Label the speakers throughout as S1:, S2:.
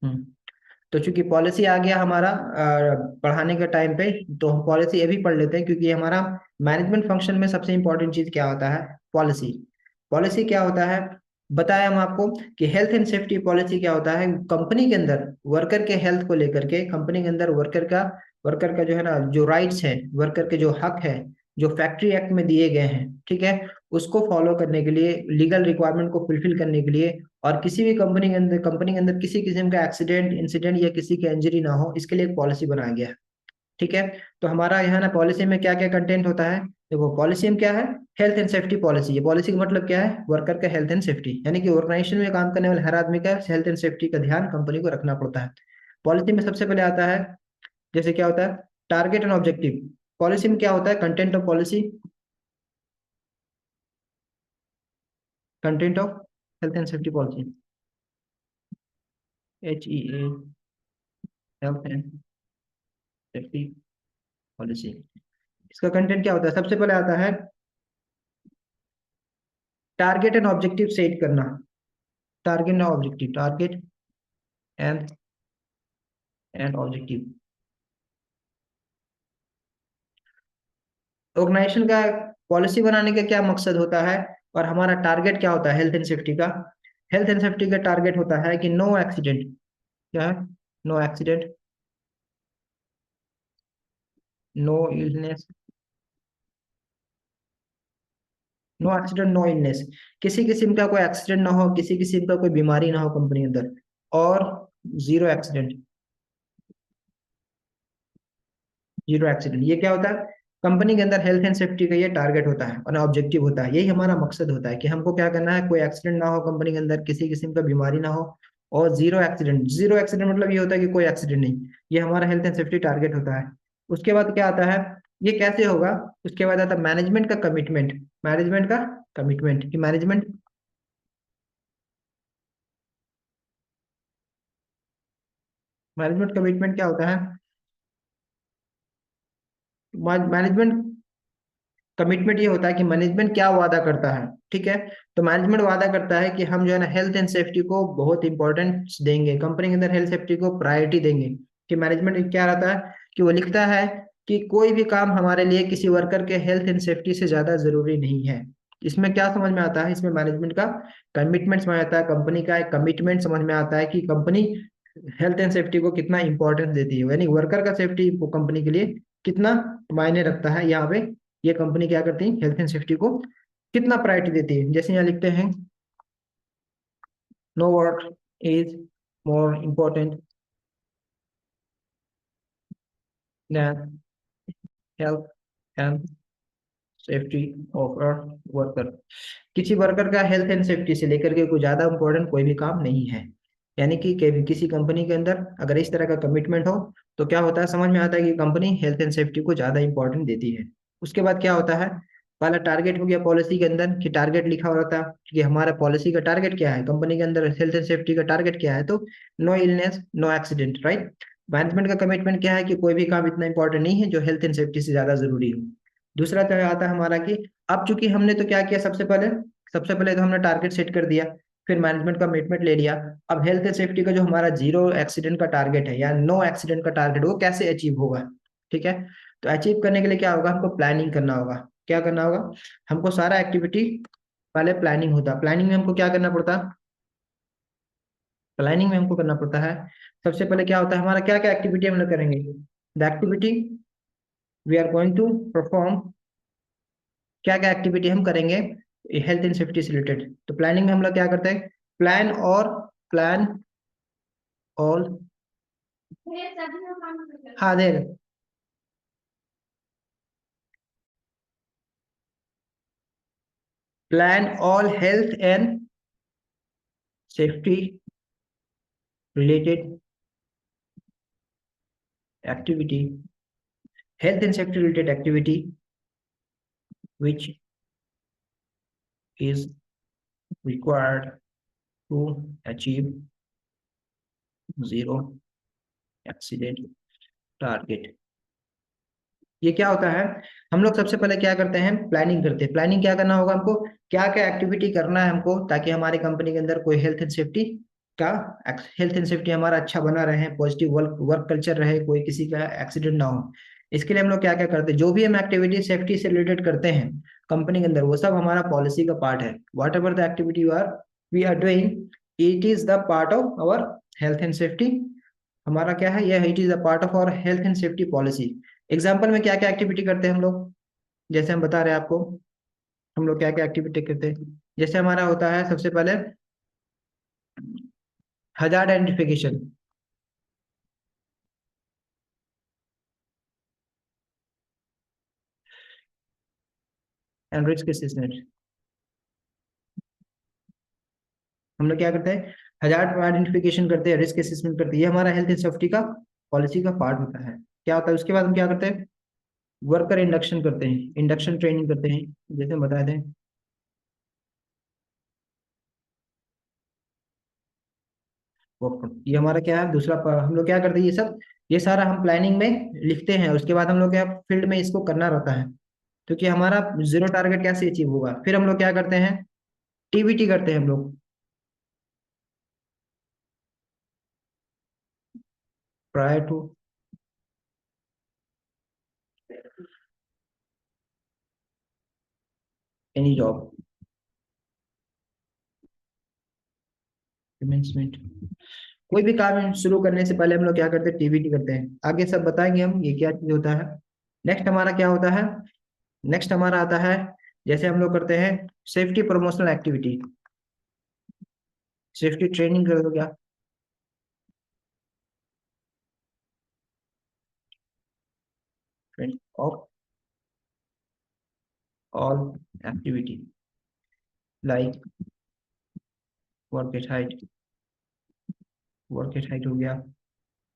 S1: हम्म। तो चूंकि पॉलिसी आ गया हमारा पढ़ाने के टाइम पे, तो हम पॉलिसी ये भी पढ़ लेते हैं, क्योंकि हमारा मैनेजमेंट फंक्शन में सबसे इंपॉर्टेंट चीज क्या होता है? पॉलिसी। पॉलिसी क्या होता है? बताया हम आपको कि हेल्थ एंड सेफ्टी पॉलिसी क्या होता है, कंपनी के अंदर वर्कर के हेल्थ को लेकर के, कंपनी के अंदर वर्कर का जो है ना, जो राइट्स है, वर्कर के जो हक है, जो फैक्ट्री एक्ट में दिए गए हैं, ठीक है, उसको फॉलो करने के लिए, लीगल रिक्वायरमेंट को फुलफिल करने के लिए, और किसी भी कंपनी के अंदर किसी किस्म का एक्सीडेंट इंसिडेंट या किसी की इंजरी ना हो, इसके लिए एक पॉलिसी बनाया गया है। ठीक है। तो हमारा यहाँ ना पॉलिसी में क्या क्या कंटेंट होता है? देखो, पॉलिसी में क्या है? Health and safety policy. ये पॉलिसी का मतलब क्या है? वर्कर का हेल्थ एंड सेफ्टी, यानी कि ऑर्गेनाइजेशन में काम करने वाले हर आदमी का हेल्थ एंड सेफ्टी का ध्यान कंपनी को रखना पड़ता है। पॉलिसी में सबसे पहले आता है, जैसे क्या होता है, टारगेट एंड ऑब्जेक्टिव। पॉलिसी में क्या होता है? Content of policy, content of health and safety policy, HEA, health and safety policy. इसका कंटेंट क्या होता है? सबसे पहले आता है टारगेट एंड ऑब्जेक्टिव सेट करना। Target and objective. ऑर्गेनाइजेशन का पॉलिसी बनाने का क्या मकसद होता है, और हमारा टारगेट क्या होता है हेल्थ एंड सेफ्टी का? हेल्थ एंड सेफ्टी का टारगेट होता है कि नो एक्सीडेंट। क्या है? No accident, no illness, no accident, no illness. किसी किस्म का कोई एक्सीडेंट ना हो, किसी किस्म का कोई बीमारी ना हो कंपनी के अंदर, और जीरो एक्सीडेंट, जीरो एक्सीडेंट। ये क्या होता है? कंपनी के अंदर हेल्थ एंड सेफ्टी का ये टारगेट होता है और ऑब्जेक्टिव होता है, यही हमारा मकसद होता है कि हमको क्या करना है, कोई एक्सीडेंट ना हो कंपनी के अंदर, किसी किस्म का बीमारी ना हो, और जीरो एक्सीडेंट। जीरो एक्सीडेंट मतलब ये होता है कि कोई एक्सीडेंट नहीं। ये हमारा हेल्थ एंड सेफ्टी टारगेट होता है। उसके बाद क्या आता है? ये कैसे होगा? उसके बाद आता है मैनेजमेंट का कमिटमेंट। मैनेजमेंट का कमिटमेंट, कि मैनेजमेंट कमिटमेंट क्या होता है? मैनेजमेंट कमिटमेंट ये होता है कि मैनेजमेंट क्या वादा करता है। ठीक है। तो मैनेजमेंट वादा करता है कि हम जो है ना हेल्थ एंड सेफ्टी को बहुत इंपॉर्टेंस देंगे, कंपनी के अंदर हेल्थ सेफ्टी को प्रायोरिटी देंगे। कि मैनेजमेंट क्या रहता है कि वो लिखता है कि कोई भी काम हमारे लिए किसी वर्कर के हेल्थ एंड सेफ्टी से ज्यादा जरूरी नहीं है। इसमें क्या समझ में आता है? इसमें मैनेजमेंट का कमिटमेंट समझ आता है, कंपनी का एक कमिटमेंट समझ में आता है कि कंपनी हेल्थ एंड सेफ्टी को कितना इंपॉर्टेंस देती है, यानी वर्कर का सेफ्टी कंपनी के लिए कितना मायने रखता है। यहाँ पे ये कंपनी क्या करती है, हेल्थ एंड सेफ्टी को कितना प्रायोरिटी देती है। जैसे यहाँ लिखते हैं, no work is more important than health and safety of a worker. किसी वर्कर का हेल्थ एंड सेफ्टी से लेकर के कोई ज्यादा इंपॉर्टेंट कोई भी काम नहीं है। यानी कि किसी कंपनी के अंदर अगर इस तरह का कमिटमेंट हो, तो क्या होता है, समझ में आता है कि कंपनी हेल्थ एंड सेफ्टी को ज्यादा इंपॉर्टेंट देती है। उसके बाद क्या होता है? पहला टारगेट हो गया पॉलिसी के अंदर, कि टारगेट लिखा हो रहा था कि हमारा पॉलिसी का टारगेट क्या है, कंपनी के अंदर हेल्थ एंड सेफ्टी का टारगेट क्या है, तो no illness, no accident, right. Management का कमिटमेंट क्या है कि कोई भी काम इतना इंपॉर्टेंट नहीं है जो हेल्थ एंड सेफ्टी से ज्यादा जरूरी हो। दूसरा तो आता है हमारा कि अब चूंकि हमने तो क्या किया, सबसे पहले तो हमने टारगेट सेट कर दिया, फिर मैनेजमेंट का कमिटमेंट ले लिया। अब हेल्थ एंड सेफ्टी का जो हमारा जीरो एक्सीडेंट का टारगेट है या नो एक्सीडेंट का टारगेट, वो कैसे अचीव होगा? ठीक है। तो अचीव करने के लिए क्या होगा, हमको प्लानिंग करना होगा। क्या करना होगा? हमको सारा एक्टिविटी, पहले प्लानिंग होता है। प्लानिंग में हमको क्या करना पड़ता है? प्लानिंग में हमको करना पड़ता है, सबसे पहले क्या होता है हमारा, क्या क्या एक्टिविटी हम लोग करेंगे, the activity we are going to perform. क्या क्या एक्टिविटी हम करेंगे हेल्थ एंड सेफ्टी से रिलेटेड? तो प्लानिंग में हम लोग क्या करते हैं, प्लान ऑल, हाँ there, plan all health and safety related activity, health and safety related activity which is required to achieve zero accident target. ये क्या होता है, हम लोग सबसे पहले क्या करते हैं, प्लानिंग करते हैं। प्लानिंग क्या करना होगा हमको, क्या क्या एक्टिविटी करना है हमको, ताकि हमारी कंपनी के अंदर कोई हेल्थ एंड सेफ्टी का हेल्थ एंड सेफ्टी हमारा अच्छा बना रहे, पॉजिटिव वर्क वर्क कल्चर रहे, कोई किसी का एक्सीडेंट ना हो। इसके लिए हम लोग क्या क्या करते हैं, जो भी हम एक्टिविटी सेफ्टी से रिलेटेड करते हैं कंपनी के अंदर, वो सब हमारा पॉलिसी का पार्ट है। Whatever the activity we are doing, it is the part of our health and safety. हमारा क्या है, यह it is the part of our health and safety policy. Example में क्या क्या एक्टिविटी करते हैं हम लोग, जैसे हम बता रहे हैं आपको, हम लोग क्या क्या एक्टिविटी करते हैं। जैसे हमारा होता है सबसे पहले hazard identification and risk assessment. हम लोग क्या करते हैं, हजार्ड आइडेंटिफिकेशन करते हैं, रिस्क असेसमेंट करते हैं, ये हमारा हेल्थ एंड सेफ्टी का पॉलिसी का पार्ट होता है। क्या होता है उसके बाद हम क्या करते हैं, वर्कर इंडक्शन करते हैं, इंडक्शन ट्रेनिंग करते हैं, जैसे हम बताए थे। ये हमारा क्या है दूसरा हम लोग क्या करते हैं, ये सब ये सारा हम प्लानिंग में लिखते हैं, उसके बाद हम लोग क्या फील्ड में इसको करना रहता है। क्योंकि हमारा जीरो टारगेट कैसे अचीव होगा, फिर हम लोग क्या करते हैं, टीबीटी करते हैं हम लोग, prior to any job commencement. कोई भी काम शुरू करने से पहले हम लोग क्या करते हैं, टीबीटी करते हैं। आगे सब बताएंगे हम ये क्या चीज होता है। नेक्स्ट हमारा क्या होता है, नेक्स्ट हमारा आता है, जैसे हम लोग करते हैं safety promotional activity, safety training कर दो क्या, of all activity like work at height, work at height हो गया,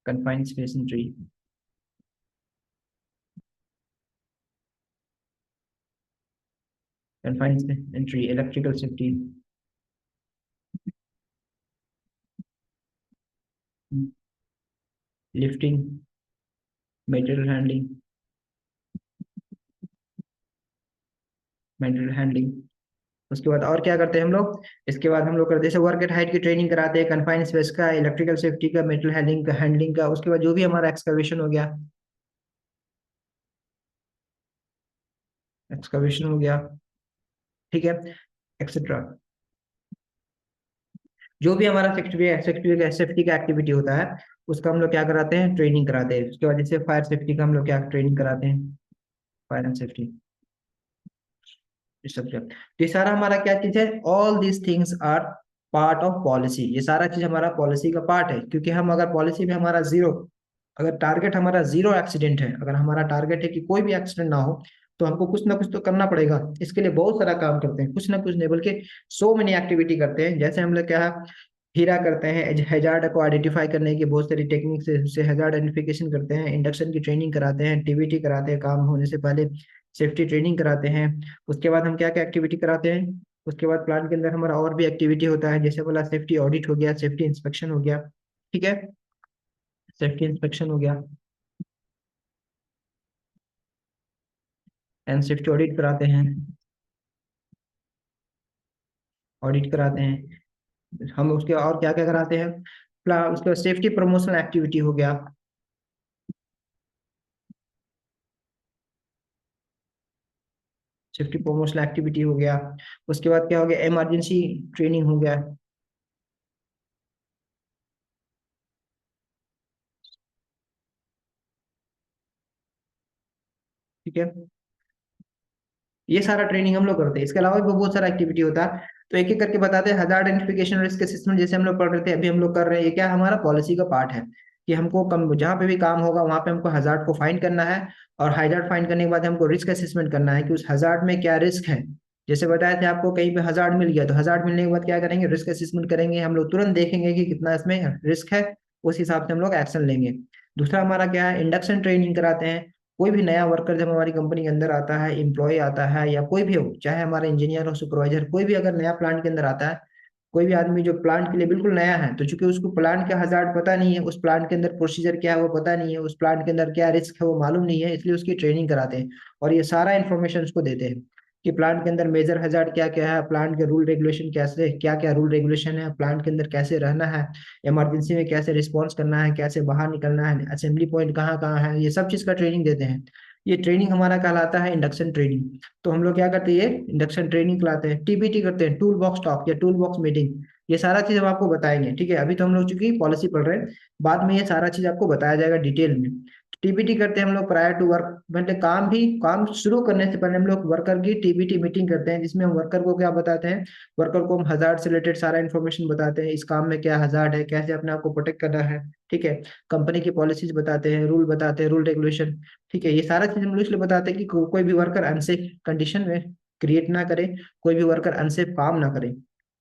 S1: confined space entry, confined entry, electrical safety, lifting, material handling, material handling. उसके बाद और क्या करते हैं हम लोग, इसके बाद हम लोग करते हैं जैसे वर्क एट हाइट की ट्रेनिंग कराते हैं, कन्फाइंड स्पेस का, इलेक्ट्रिकल सेफ्टी का, मेटल हैंडलिंग का। उसके बाद जो भी हमारा एक्सकवेशन हो गया, एक्सकवेशन हो गया, ठीक है, एक्सेट्रा। जो भी हमारा सेफ्टी सेफ्टी का एक्टिविटी होता है, उसका हम लोग क्या कराते हैं, ट्रेनिंग कराते हैं। उसके बाद जैसे फायर सेफ्टी का हम लोग क्या ट्रेनिंग कराते हैं, फायर एंड सेफ्टी स्ट्रक्चर। तो ये सारा हमारा क्या चीज है, all these things are part of policy. ये सारा चीज हमारा पॉलिसी का पार्ट है। क्योंकि हम अगर पॉलिसी में हमारा जीरो, अगर टारगेट हमारा जीरो एक्सीडेंट है, अगर हमारा टारगेट है कि कोई भी एक्सीडेंट ना हो, तो हमको कुछ ना कुछ तो करना पड़ेगा। इसके लिए बहुत सारा काम करते हैं, कुछ ना कुछ नहीं बल्कि सो मेनी एक्टिविटी करते हैं। जैसे हम लोग क्या है, हीरा करते हैं, हैजार्ड को आइडेंटिफाई करने की बहुत सारी टेक्निक से हैजार्ड आइडेंटिफिकेशन करते हैं, इंडक्शन की ट्रेनिंग कराते हैं, टीबीटी कराते हैं, काम होने से पहले सेफ्टी ट्रेनिंग कराते हैं। उसके बाद हम क्या क्या एक्टिविटी कराते हैं, उसके बाद प्लान के अंदर हमारा और भी एक्टिविटी होता है, जैसे बोला सेफ्टी ऑडिट हो गया, सेफ्टी इंस्पेक्शन हो गया, ठीक है, सेफ्टी इंस्पेक्शन हो गया, एंड सेफ्टी ऑडिट कराते हैं, ऑडिट कराते हैं हम। उसके और क्या क्या कराते हैं, उसके बाद सेफ्टी प्रमोशनल एक्टिविटी हो गया, सेफ्टी प्रमोशनल एक्टिविटी हो गया। उसके बाद क्या हो गया, इमरजेंसी ट्रेनिंग हो गया, ठीक है। ये सारा ट्रेनिंग हम लोग करते हैं। इसके अलावा भी बहुत सारा एक्टिविटी होता है, तो एक एक करके बताते हैं। हजार्ड आइडेंटिफिकेशन रिस्क असेसमेंट जैसे हम लोग पढ़ रहे थे, अभी हम लोग कर रहे हैं, ये क्या हमारा पॉलिसी का पार्ट है कि हमको कम जहाँ पे भी काम होगा वहां पे हमको हजार्ड को फाइंड करना है। और हजार्ड फाइंड करने के बाद हमको रिस्क असेसमेंट करना है कि उस हजार्ड में क्या रिस्क है। जैसे बताए थे आपको, कहीं पे हजार्ड मिल गया तो हजार्ड मिलने के बाद क्या करेंगे, रिस्क असेसमेंट करेंगे। हम लोग तुरंत देखेंगे कि कितना इसमें रिस्क है, उस हिसाब से हम लोग एक्शन लेंगे। दूसरा हमारा क्या है, इंडक्शन ट्रेनिंग कराते हैं। कोई भी नया वर्कर जब हमारी कंपनी के अंदर आता है, एम्प्लॉय आता है या कोई भी हो, चाहे हमारा इंजीनियर हो, सुपरवाइजर, कोई भी अगर नया प्लांट के अंदर आता है, कोई भी आदमी जो प्लांट के लिए बिल्कुल नया है, तो चूंकि उसको प्लांट का हजार्ड पता नहीं है, उस प्लांट के अंदर प्रोसीजर क्या है वो पता नहीं है, उस प्लांट के अंदर क्या रिस्क है वो मालूम नहीं है, इसलिए उसकी ट्रेनिंग कराते हैं और ये सारा इन्फॉर्मेशन उसको देते हैं। कि प्लांट के अंदर मेजर हजार्ड क्या क्या है, प्लांट के रूल रेगुलेशन कैसे, क्या क्या रूल रेगुलेशन है, प्लांट के अंदर कैसे रहना है, इमरजेंसी में कैसे रिस्पॉन्स करना है, कैसे बाहर निकलना है, असेंबली पॉइंट कहाँ कहाँ है, ये सब चीज़ का ट्रेनिंग देते हैं। ये ट्रेनिंग हमारा कहलाता है इंडक्शन ट्रेनिंग। तो हम लोग क्या करते हैं, ये इंडक्शन ट्रेनिंग कराते हैं। टीबीटी करते हैं, टूल बॉक्स टॉक या टूल बॉक्स मीटिंग। ये सारा चीज हम आपको बताएंगे, ठीक है। अभी तो हम लोग चूंकि पॉलिसी पढ़ रहे हैं, बाद में ये सारा चीज आपको बताया जाएगा डिटेल में। टीबीटी करते हैं हम लोग प्रायर टू वर्क, मतलब काम शुरू करने से पहले हम लोग वर्कर की टीबीटी मीटिंग करते हैं, जिसमें हम वर्कर को क्या बताते हैं, वर्कर को हम हजार्ड से रिलेटेड सारा इन्फॉर्मेशन बताते हैं, इस काम में क्या हजार्ड है, कैसे अपने आप को प्रोटेक्ट करना है, ठीक है। कंपनी की पॉलिसीज बताते हैं, रूल बताते हैं, रूल रेगुलेशन, ठीक है। ये सारा चीज हम लोग इसलिए बताते हैं कि कोई भी वर्कर अनसेफ कंडीशन में क्रिएट ना करे, कोई भी वर्कर अनसेफ काम ना करे।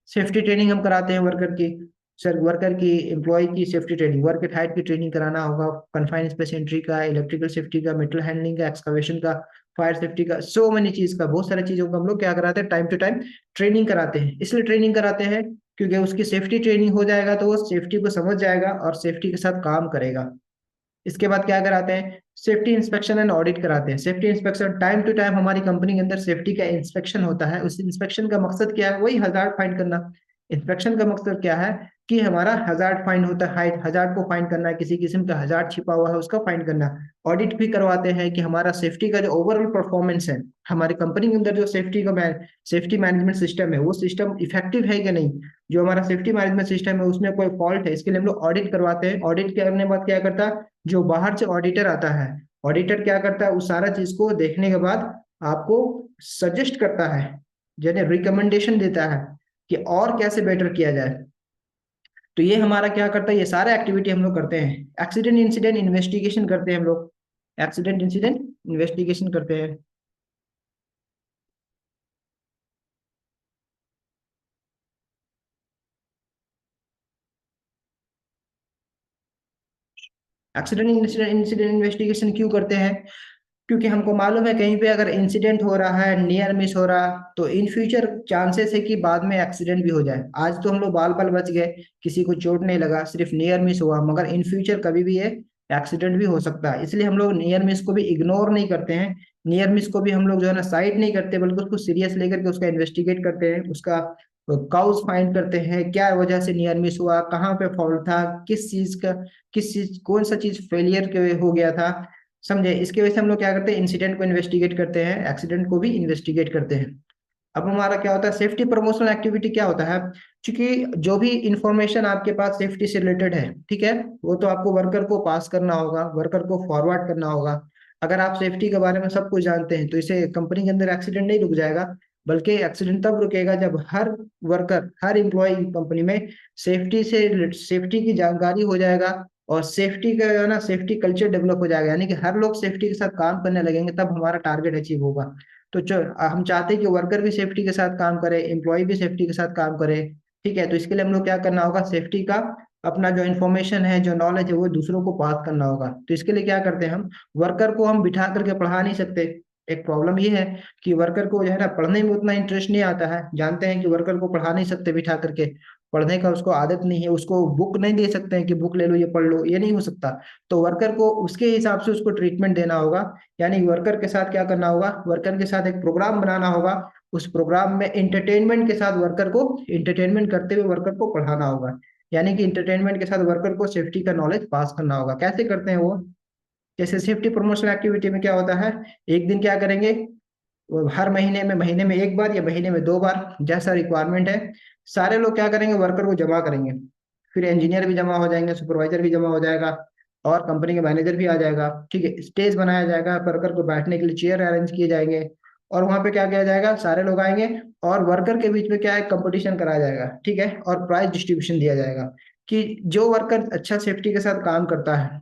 S1: सेफ्टी ट्रेनिंग हम कराते हैं वर्कर की। सर वर्कर की, एम्प्लॉय की safety training, work at height की ट्रेनिंग कराना होगा, कन्फाइंड स्पेस एंट्री का, इलेक्ट्रिकल सेफ्टी का, मेटल हैंडलिंग का, एक्सकवेशन का, फायर सेफ्टी का, सो मेनी चीज का, बहुत सारी चीजों को हम लोग क्या कराते हैं, टाइम टू टाइम ट्रेनिंग कराते हैं। इसलिए ट्रेनिंग कराते हैं क्योंकि उसकी सेफ्टी ट्रेनिंग हो जाएगा तो वो सेफ्टी को समझ जाएगा और सेफ्टी के साथ काम करेगा। इसके बाद क्या कराते हैं, सेफ्टी इंस्पेक्शन एंड ऑडिट कराते हैं। Safety inspection time to time हमारी कंपनी के अंदर सेफ्टी का इंस्पेक्शन होता है। उस इंस्पेक्शन का मकसद क्या है, वही हजार्ड फाइंड करना। इंस्पेक्शन का मकसद क्या है कि हमारा हजार्ड फाइंड होता है, हजार्ड को फाइंड करना है, किसी किस्म का हजार्ड छिपा हुआ है उसका फाइंड करना। ऑडिट भी करवाते हैं कि हमारा सेफ्टी का जो ओवरऑल परफॉर्मेंस है, हमारी कंपनी के अंदर जो सेफ्टी मैनेजमेंट सिस्टम है, वो सिस्टम इफेक्टिव है कि नहीं। जो हमारा सेफ्टी मैनेजमेंट सिस्टम है उसमें कोई फॉल्ट है, इसके लिए हम लोग ऑडिट करवाते हैं। ऑडिट करने के बाद क्या करता है, जो बाहर से ऑडिटर आता है, ऑडिटर क्या करता है, उस सारा चीज को देखने के बाद आपको सजेस्ट करता है, यानी रिकमेंडेशन देता है कि और कैसे बेटर किया जाए। तो ये हमारा क्या करता है, ये सारा एक्टिविटी हम लोग करते हैं। एक्सीडेंट इंसिडेंट इन्वेस्टिगेशन करते हैं हम लोग, एक्सीडेंट इंसिडेंट इन्वेस्टिगेशन करते हैं। एक्सीडेंट इंसिडेंट इंसिडेंट इन्वेस्टिगेशन क्यों करते हैं, क्योंकि हमको मालूम है कहीं पे अगर इंसिडेंट हो रहा है, नियर मिस हो रहा, तो इन फ्यूचर चांसेस है कि बाद में एक्सीडेंट भी हो जाए। आज तो हम लोग बाल बाल बच गए, किसी को चोट नहीं लगा, सिर्फ नियर मिस हुआ, मगर इन फ्यूचर कभी भी ये एक्सीडेंट भी हो सकता है। इसलिए हम लोग नियर मिस को भी इग्नोर नहीं करते हैं। नियर मिस को भी हम लोग जो है ना साइड नहीं करते, बल्कि उसको सीरियस लेकर के उसका इन्वेस्टिगेट करते हैं, उसका काउज फाइंड करते हैं, क्या वजह से नियर मिस हुआ, कहाँ पे फॉल्ट था, किस चीज कौन सा चीज फेलियर के हो गया था, समझे। इसके वजह से हम लोग क्या करते हैं, इंसिडेंट को इन्वेस्टिगेट करते हैं, एक्सीडेंट को भी इन्वेस्टिगेट करते हैं। अब हमारा क्या होता है, सेफ्टी प्रमोशनल एक्टिविटी क्या होता है, क्योंकि जो भी इंफॉर्मेशन आपके पास सेफ्टी से रिलेटेड है, ठीक है, वो तो आपको वर्कर को पास करना होगा, वर्कर को फॉरवर्ड करना होगा। अगर आप सेफ्टी के बारे में सब कुछ जानते हैं तो इसे कंपनी के अंदर एक्सीडेंट नहीं रुक जाएगा, बल्कि एक्सीडेंट तब रुकेगा जब हर वर्कर, हर एम्प्लॉय कंपनी में सेफ्टी की जानकारी हो जाएगा, और सेफ्टी का जो है ना सेफ्टी कल्चर डेवलप हो जाएगा, यानी कि हर लोग सेफ्टी के साथ काम करने लगेंगे, तब हमारा टारगेट अचीव होगा। तो हम चाहते हैं कि वर्कर भी सेफ्टी के साथ काम करे, एम्प्लॉय भी सेफ्टी के साथ काम करे, ठीक है। तो इसके लिए हम लोग क्या करना होगा, सेफ्टी का अपना जो इन्फॉर्मेशन है, जो नॉलेज है, वो दूसरों को पास करना होगा। तो इसके लिए क्या करते हैं, हम वर्कर को हम बिठा करके पढ़ा नहीं सकते। एक प्रॉब्लम ये है कि वर्कर को जो है ना पढ़ने में उतना इंटरेस्ट नहीं आता है, जानते हैं कि वर्कर को पढ़ा नहीं सकते बिठा करके, पढ़ने का उसको आदत नहीं है, उसको बुक नहीं दे सकते हैं कि बुक ले लो ये पढ़ लो, ये नहीं हो सकता। तो वर्कर को उसके हिसाब से उसको ट्रीटमेंट देना होगा, यानी वर्कर के साथ क्या करना होगा, वर्कर के साथ एक प्रोग्राम बनाना होगा। उस प्रोग्राम में एंटरटेनमेंट के साथ वर्कर को, एंटरटेनमेंट करते हुए वर्कर को पढ़ाना होगा, यानी कि एंटरटेनमेंट के साथ वर्कर को सेफ्टी का नॉलेज पास करना होगा। कैसे करते हैं वो, जैसे सेफ्टी प्रमोशनल एक्टिविटी में क्या होता है, एक दिन क्या करेंगे, वो हर महीने में एक बार या महीने में दो बार, जैसा रिक्वायरमेंट है, सारे लोग क्या करेंगे, वर्कर को जमा करेंगे। फिर इंजीनियर भी जमा हो जाएंगे, सुपरवाइजर भी जमा हो जाएगा, और कंपनी के मैनेजर भी आ जाएगा, ठीक है। स्टेज बनाया जाएगा, वर्कर को बैठने के लिए चेयर अरेंज किए जाएंगे, और वहां पे क्या किया जाएगा, सारे लोग आएंगे, और वर्कर के बीच में क्या है, कंपटीशन कराया जाएगा, ठीक है, और प्राइज डिस्ट्रीब्यूशन दिया जाएगा कि जो वर्कर अच्छा सेफ्टी के साथ काम करता है,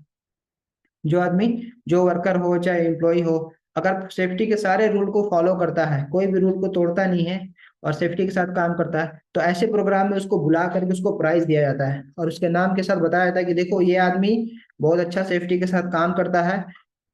S1: जो आदमी, जो वर्कर हो चाहे एम्प्लॉय हो, अगर सेफ्टी के सारे रूल को फॉलो करता है, कोई भी रूल को तोड़ता नहीं है, और सेफ्टी के साथ काम करता है, तो ऐसे प्रोग्राम में उसको बुला करके उसको प्राइज दिया जाता है, और उसके नाम के साथ बताया जाता है कि देखो ये आदमी बहुत अच्छा सेफ्टी के साथ काम करता है,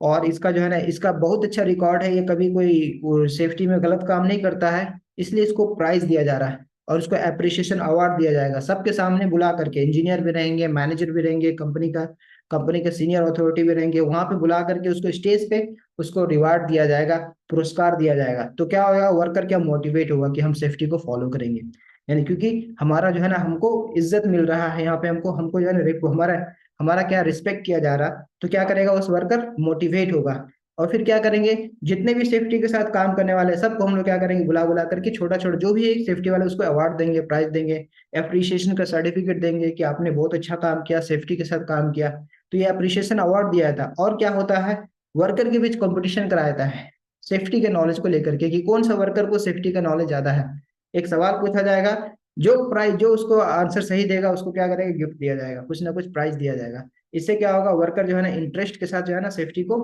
S1: और इसका जो है ना इसका बहुत अच्छा रिकॉर्ड है, ये कभी कोई सेफ्टी में गलत काम नहीं करता है, इसलिए इसको प्राइज दिया जा रहा है। और उसको अप्रिशिएशन अवार्ड दिया जाएगा सबके सामने बुला करके, इंजीनियर भी रहेंगे, मैनेजर भी रहेंगे, कंपनी का कंपनी के सीनियर अथॉरिटी भी रहेंगे, वहां पे बुला करके उसको स्टेज पे उसको रिवार्ड दिया जाएगा, पुरस्कार दिया जाएगा। तो क्या होगा, वर्कर क्या मोटिवेट होगा कि हम सेफ्टी को फॉलो करेंगे। यानी क्योंकि हमारा जो है ना, हमको इज्जत मिल रहा है यहाँ पे, हमको हमको जो है ना हमारा हमारा क्या रिस्पेक्ट किया जा रहा, तो क्या करेगा उस वर्कर, मोटिवेट होगा। और फिर क्या करेंगे, जितने भी सेफ्टी के साथ काम करने वाले हैं, सबको हम लोग क्या करेंगे, बुला बुला करके छोटा छोटा जो भी है सेफ्टी वाले, उसको अवार्ड देंगे, प्राइज देंगे, अप्रिसिएशन का सर्टिफिकेट देंगे कि आपने बहुत अच्छा काम किया, सेफ्टी के साथ काम किया। तो ये अप्रिसिएशन अवार्ड दिया था। और क्या होता है, वर्कर के बीच कंपटीशन कराया जाता है सेफ्टी के नॉलेज को लेकर के, कि कौन सा वर्कर को सेफ्टी का नॉलेज ज्यादा है। एक सवाल पूछा जाएगा, जो उसको आंसर सही देगा उसको क्या करेगा, गिफ्ट दिया जाएगा, कुछ ना कुछ प्राइज दिया जाएगा। इससे क्या होगा, वर्कर जो है ना इंटरेस्ट के साथ जो है ना सेफ्टी को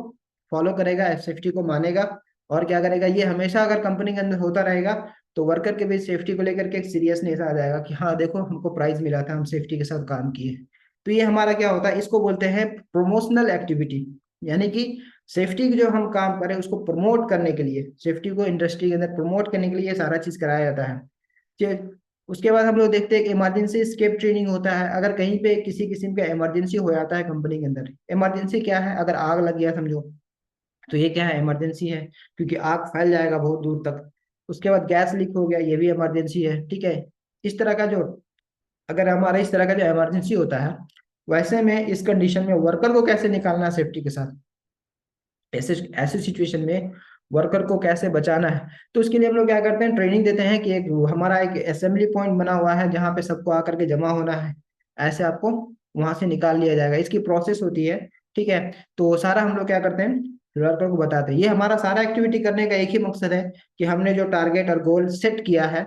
S1: फॉलो करेगा, सेफ्टी को मानेगा। और क्या करेगा, ये हमेशा अगर कंपनी के अंदर होता रहेगा, तो वर्कर के बीच सेफ्टी को लेकर के एक सीरियसनेस आ जाएगा कि हाँ देखो, हमको प्राइज मिला था, हम सेफ्टी के साथ काम किए। तो ये हमारा क्या होता है, इसको बोलते हैं प्रमोशनल एक्टिविटी। यानी कि सेफ्टी की जो हम काम करें उसको प्रमोट करने के लिए, सेफ्टी को इंडस्ट्री के अंदर प्रमोट करने के लिए ये सारा चीज कराया जाता है। उसके बाद हम लोग देखते हैं कि इमरजेंसी स्केप ट्रेनिंग होता है। अगर कहीं पे किसी किस्म का इमरजेंसी हो जाता है कंपनी के अंदर, इमरजेंसी क्या है, अगर आग लग गया समझो, तो ये क्या है, इमरजेंसी है, क्योंकि आग फैल जाएगा बहुत दूर तक। उसके बाद गैस लीक हो गया, ये भी इमरजेंसी है, ठीक है। इस तरह का जो, अगर हमारा इस तरह का जो इमरजेंसी होता है, वैसे में इस कंडीशन में वर्कर को कैसे निकालना है सेफ्टी के साथ, ऐसे ऐसे सिचुएशन में वर्कर को कैसे बचाना है। तो उसके लिए हम लोग क्या करते हैं, ट्रेनिंग देते हैं कि एक हमारा एक असेंबली पॉइंट बना हुआ है जहाँ पे सबको आकर के जमा होना है, ऐसे आपको वहां से निकाल लिया जाएगा, इसकी प्रोसेस होती है, ठीक है। तो सारा हम लोग क्या करते हैं, वर्कर को बताते हैं। ये हमारा सारा एक्टिविटी करने का एक ही मकसद है कि हमने जो टारगेट और गोल सेट किया है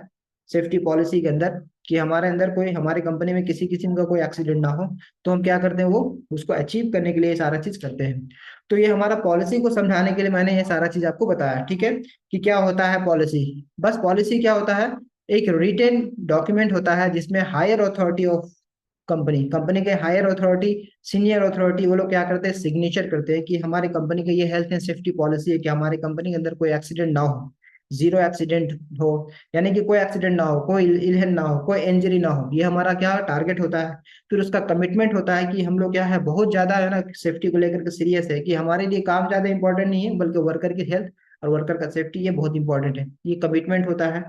S1: सेफ्टी पॉलिसी के अंदर, कि हमारे अंदर कोई, हमारी कंपनी में किसी किस्म का कोई एक्सीडेंट ना हो, तो हम क्या करते हैं, वो उसको अचीव करने के लिए ये सारा चीज करते हैं। तो ये हमारा पॉलिसी को समझाने के लिए मैंने ये सारा चीज आपको बताया, ठीक है, कि क्या होता है पॉलिसी। बस पॉलिसी क्या होता है, एक रिटेन डॉक्यूमेंट होता है जिसमें higher authority of company, company के हायर अथॉरिटी, सीनियर अथॉरिटी, वो लोग क्या करते हैं, सिग्नेचर करते हैं कि हमारी कंपनी का ये हेल्थ एंड सेफ्टी पॉलिसी है कि हमारी कंपनी के अंदर कोई एक्सीडेंट ना हो, जीरो एक्सीडेंट हो, यानी कि कोई एक्सीडेंट ना हो, कोई इल्हेन ना हो, कोई इंजरी ना हो, ये हमारा क्या टारगेट होता है। फिर उसका कमिटमेंट होता है कि हम लोग क्या है, बहुत ज्यादा है ना सेफ्टी को लेकर के सीरियस है, कि हमारे लिए काम ज्यादा इंपॉर्टेंट नहीं है बल्कि वर्कर की हेल्थ और वर्कर का सेफ्टी ये बहुत इंपॉर्टेंट है, ये कमिटमेंट होता है।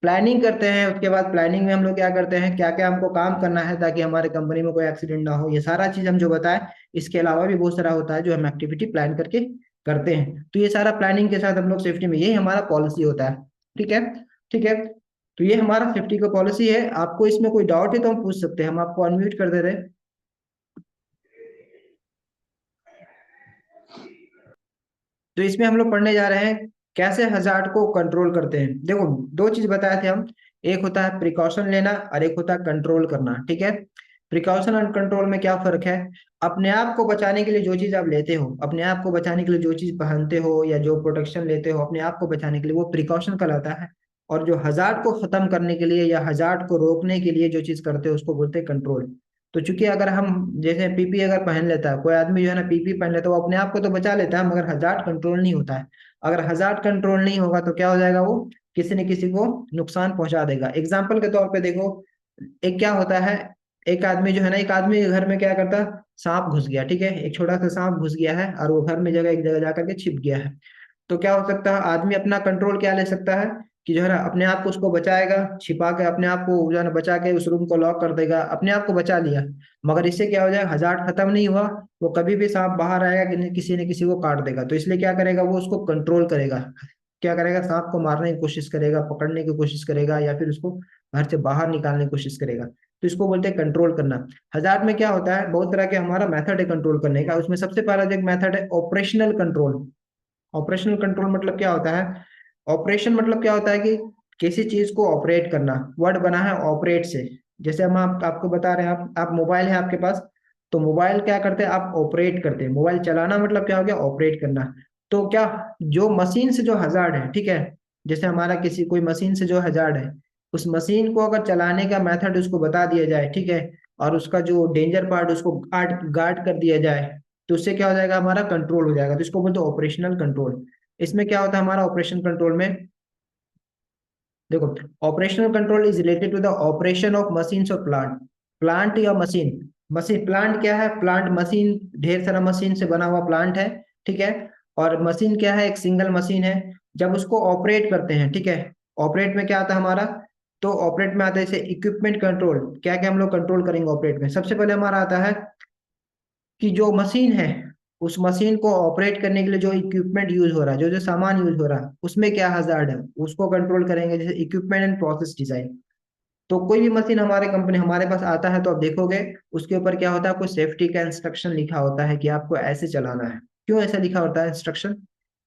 S1: प्लानिंग करते हैं, उसके बाद प्लानिंग में हम लोग क्या करते हैं, क्या क्या हमको काम करना है ताकि हमारे कंपनी में कोई एक्सीडेंट ना हो, ये सारा चीज हम जो बताए। इसके अलावा भी बहुत सारा होता है जो हम एक्टिविटी प्लान करके करते हैं। तो ये सारा प्लानिंग के साथ हम लोग सेफ्टी में, यही हमारा पॉलिसी होता है, ठीक है। ठीक है, तो ये हमारा सेफ्टी का पॉलिसी है। आपको इसमें कोई डाउट है तो हम पूछ सकते हैं, हम आपको अनम्यूट कर दे रहे हैं। तो इसमें हम लोग पढ़ने जा रहे हैं कैसे हजार्ड को कंट्रोल करते हैं। देखो, दो चीज बताए थे हम, एक होता है प्रिकॉशन लेना और एक होता है कंट्रोल करना, ठीक है। प्रिकॉशन और कंट्रोल में क्या फर्क है, अपने आप को बचाने के लिए जो चीज आप लेते हो, अपने आप को बचाने के लिए जो चीज पहनते हो या जो प्रोटेक्शन लेते हो अपने आप को बचाने के लिए, वो प्रिकॉशन कहलाता है। और जो हजार्ड को खत्म करने के लिए या हजार्ड को रोकने के लिए जो चीज करते हो उसको बोलते हैं कंट्रोल। तो चूंकि अगर हम, जैसे पीपी अगर पहन लेता है कोई आदमी, जो है ना पीपी पहन लेता है, वो अपने आप को तो बचा लेता है मगर हजार्ड कंट्रोल नहीं होता है। अगर हजार्ड कंट्रोल नहीं होगा तो क्या हो जाएगा, वो किसी न किसी को नुकसान पहुंचा देगा। एग्जाम्पल के तौर पे देखो, एक क्या होता है, एक आदमी जो है ना, एक आदमी के घर में क्या करता, सांप घुस गया, ठीक है, एक छोटा सा सांप घुस गया है और वो घर में जगह एक जगह जाकर के छिप गया है। तो क्या हो सकता है, आदमी अपना कंट्रोल क्या ले सकता है, कि जो है ना अपने आप को उसको बचाएगा, छिपा के अपने आप को जो है ना बचा के उस रूम को लॉक कर देगा, अपने आप को बचा लिया। मगर इससे क्या हो जाएगा, हजार्ड खत्म नहीं हुआ, वो कभी भी सांप बाहर आएगा कि किसी न किसी को काट देगा। तो इसलिए क्या करेगा, वो उसको कंट्रोल करेगा, क्या करेगा, सांप को मारने की कोशिश करेगा, पकड़ने की कोशिश करेगा, या फिर उसको घर से बाहर निकालने की कोशिश करेगा। तो इसको बोलते हैं कंट्रोल करना। हजार्ड में क्या होता है, बहुत तरह के हमारा मेथड है कंट्रोल करने का। उसमें सबसे पहला जो एक मेथड है ऑपरेशनल कंट्रोल। ऑपरेशनल कंट्रोल मतलब क्या होता है, ऑपरेशन मतलब क्या होता है कि किसी चीज को ऑपरेट करना, वर्ड बना है ऑपरेट से। जैसे हम आपको बता रहे हैं, आप मोबाइल है आपके पास, तो मोबाइल क्या करते हैं, आप ऑपरेट करते हैं। मोबाइल चलाना मतलब क्या हो गया, ऑपरेट करना। तो क्या, जो मशीन से जो हजार्ड है, ठीक है, जैसे हमारा किसी कोई मशीन से जो हजार्ड है, उस मशीन को अगर चलाने का मेथड उसको बता दिया जाए, ठीक है, और उसका जो डेंजर पार्ट उसको गार्ड गार्ड कर दिया जाए, तो उससे क्या हो जाएगा, हमारा कंट्रोल हो जाएगा। तो इसको बोलते हैं ऑपरेशनल कंट्रोल। इसमें क्या होता है हमारा ऑपरेशन कंट्रोल में, देखो, operational control is related to the operation of machines और प्लांट, प्लांट या मशीन, मशीन प्लांट क्या है? प्लांट मशीन, ढेर सारा मशीन से बना हुआ प्लांट है, ठीक है। और मशीन क्या है? एक सिंगल मशीन है। जब उसको ऑपरेट करते हैं, ठीक है, ऑपरेट में क्या आता है हमारा? तो ऑपरेट में आता है जैसे इक्विपमेंट कंट्रोल। क्या क्या हम लोग कंट्रोल करेंगे ऑपरेट में? सबसे पहले हमारा आता है कि जो मशीन है, उस मशीन को ऑपरेट करने के लिए जो इक्विपमेंट यूज हो रहा है, जो जो सामान यूज हो रहा है, उसमें क्या हजार्ड है, उसको कंट्रोल करेंगे, जैसे इक्विपमेंट एंड प्रोसेस डिजाइन। तो कोई भी मशीन हमारे कंपनी हमारे पास आता है तो आप देखोगे उसके ऊपर क्या होता है, कोई सेफ्टी का इंस्ट्रक्शन लिखा होता है कि आपको ऐसे चलाना है। क्यों ऐसा लिखा होता है इंस्ट्रक्शन?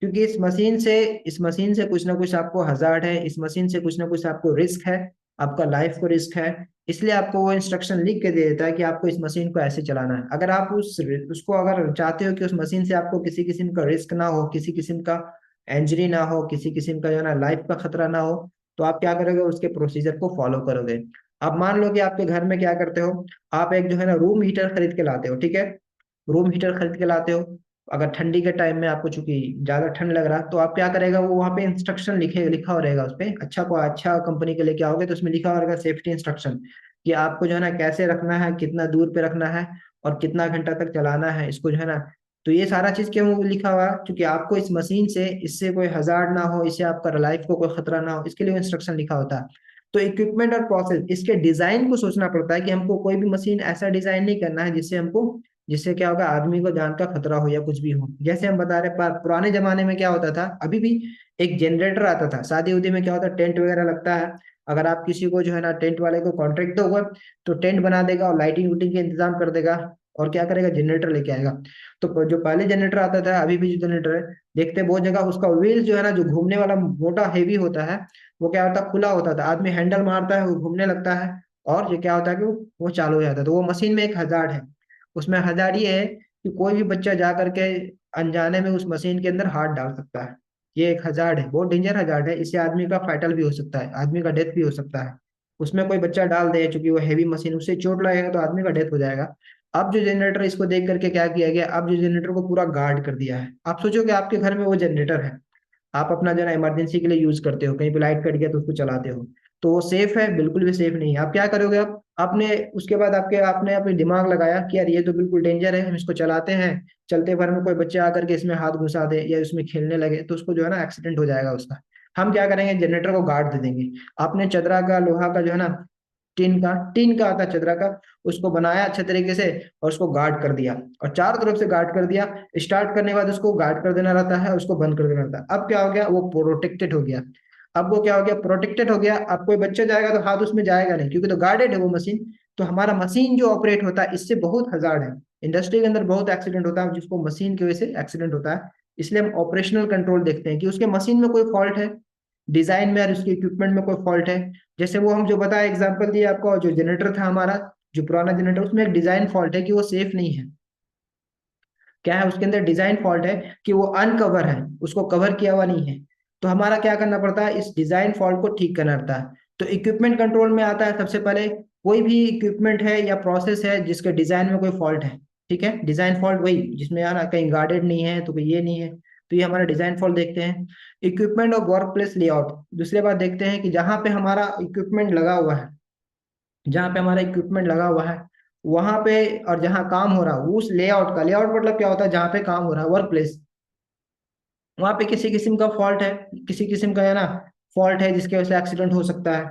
S1: क्योंकि इस मशीन से कुछ ना कुछ आपको हजार्ड है, इस मशीन से कुछ ना कुछ आपको रिस्क है, आपका लाइफ को रिस्क है। इसलिए आपको वो इंस्ट्रक्शन लिख के दे देता है कि आपको इस मशीन को ऐसे चलाना है। अगर आप उसको अगर चाहते हो कि उस मशीन से आपको किसी किस्म का रिस्क ना हो, किसी किस्म का इंजरी ना हो, किसी किस्म का जो है ना लाइफ का खतरा ना हो, तो आप क्या करोगे? उसके प्रोसीजर को फॉलो करोगे। अब मान लो कि आपके घर में क्या करते हो, आप एक जो है ना रूम हीटर खरीद के लाते हो, ठीक है। रूम हीटर खरीद के लाते हो। अगर ठंडी के टाइम में आपको चूंकि ज्यादा ठंड लग रहा है, तो आप क्या करेगा, वो वहाँ पे इंस्ट्रक्शन लिखा हो रहेगा उस पे, अच्छा कंपनी के लेके आओगे तो उसमें लिखा हो रहेगा सेफ्टी इंस्ट्रक्शन, कि आपको जो है ना कैसे रखना है, कितना दूर पे रखना है, और कितना घंटा तक चलाना है इसको जो है ना। तो ये सारा चीज क्यों लिखा हुआ है? क्योंकि आपको इस मशीन से, इससे कोई हजार्ड ना हो, इससे आपका लाइफ को कोई खतरा ना हो, इसके लिए इंस्ट्रक्शन लिखा होता है। तो इक्विपमेंट और प्रोसेस, इसके डिजाइन को सोचना पड़ता है कि हमको कोई भी मशीन ऐसा डिजाइन नहीं करना है जिससे क्या होगा, आदमी को जान का खतरा हो या कुछ भी हो। जैसे हम बता रहे पुराने जमाने में क्या होता था, अभी भी एक जनरेटर आता था। शादी उदी में क्या होता है, टेंट वगैरह लगता है। अगर आप किसी को जो है ना टेंट वाले को कॉन्ट्रैक्ट दोगे, तो टेंट बना देगा और लाइटिंग वुटिंग के इंतजाम कर देगा। और क्या करेगा, जनरेटर लेके आएगा। तो जो पहले जनरेटर आता था, अभी भी जो जनरेटर है, देखते हैं बहुत जगह उसका व्हील जो है ना, जो घूमने वाला मोटा हेवी होता है, वो क्या होता है, खुला होता था। आदमी हैंडल मारता है, वो घूमने लगता है, और ये क्या होता है कि वो चालू हो जाता है। तो वो मशीन में एक हजार्ड है। उसमें हजार्ड ये है कि कोई भी बच्चा जा करके अनजाने में उस मशीन के अंदर हाथ डाल सकता है। ये एक हजार्ड है, बहुत डेंजर हजार्ड है। इससे आदमी का फाइटल भी हो सकता है, आदमी का डेथ भी हो सकता है। उसमें कोई बच्चा डाल दे, चूंकि वो हैवी मशीन, उससे चोट लगेगा तो आदमी का डेथ हो जाएगा। अब जो जनरेटर, इसको देख करके क्या किया गया, अब जो जनरेटर को पूरा गार्ड कर दिया है। आप सोचो कि आपके घर में वो जनरेटर है, आप अपना जो है ना इमरजेंसी के लिए यूज करते हो, कहीं पे लाइट कट गया तो उसको चलाते हो। तो वो सेफ है? बिल्कुल भी सेफ नहीं है। आप क्या करोगे? आप आपने उसके बाद आपने अपने दिमाग लगाया कि यार ये तो बिल्कुल डेंजर है, हम इसको चलाते हैं, चलते भर में कोई बच्चे आकर के इसमें हाथ घुसा दे या उसमें खेलने लगे तो उसको जो है ना एक्सीडेंट हो जाएगा उसका। हम क्या करेंगे, जनरेटर को गार्ड दे देंगे। आपने चदरा का, लोहा का जो है ना, टीन का आता है चदरा का, उसको बनाया अच्छे तरीके से, और उसको गार्ड कर दिया, और चारों तरफ से गार्ड कर दिया। स्टार्ट करने के बाद उसको गार्ड कर देना रहता है, उसको बंद कर देना रहता है। अब क्या हो गया, वो प्रोटेक्टेड हो गया। अब वो क्या हो गया, प्रोटेक्टेड हो गया। अब कोई बच्चा जाएगा तो हाथ उसमें जाएगा नहीं, क्योंकि तो गार्डेड है वो मशीन। तो हमारा मशीन जो ऑपरेट होता है, इससे बहुत हजार्ड है। इंडस्ट्री के अंदर बहुत एक्सीडेंट होता है जिसको मशीन की वजह से एक्सीडेंट होता है। इसलिए हम ऑपरेशनल कंट्रोल देखते हैं कि उसके मशीन में कोई फॉल्ट है, डिजाइन में और उसके इक्विपमेंट में कोई फॉल्ट है। जैसे वो हम जो बताया, एग्जांपल दिया आपको, जो जनरेटर था हमारा, जो पुराना जनरेटर, उसमें एक डिजाइन फॉल्ट है कि वो सेफ नहीं है। क्या है उसके अंदर, डिजाइन फॉल्ट है कि वो अनकवर है, उसको कवर किया हुआ नहीं है। तो हमारा क्या करना पड़ता है, इस डिजाइन फॉल्ट को ठीक करना पड़ता है। तो इक्विपमेंट कंट्रोल में आता है सबसे पहले, कोई भी इक्विपमेंट है या प्रोसेस है जिसके डिजाइन में कोई फॉल्ट है, ठीक है, डिजाइन फॉल्ट वही जिसमें यार कहीं गार्डेड नहीं है, तो कोई ये नहीं है, तो ये हमारा डिजाइन फॉल्ट देखते हैं। इक्विपमेंट और वर्क प्लेस लेआउट, दूसरी बात देखते हैं कि जहाँ पे हमारा इक्विपमेंट लगा हुआ है, वहां पे, और जहाँ काम हो रहा है, उस लेआउट का, लेआउट मतलब क्या होता है, जहाँ पे काम हो रहा है, वर्क प्लेस, वहां पे किसी किस्म का फॉल्ट है, किसी किस्म का है ना फॉल्ट है, जिसकी वजह से एक्सीडेंट हो सकता है।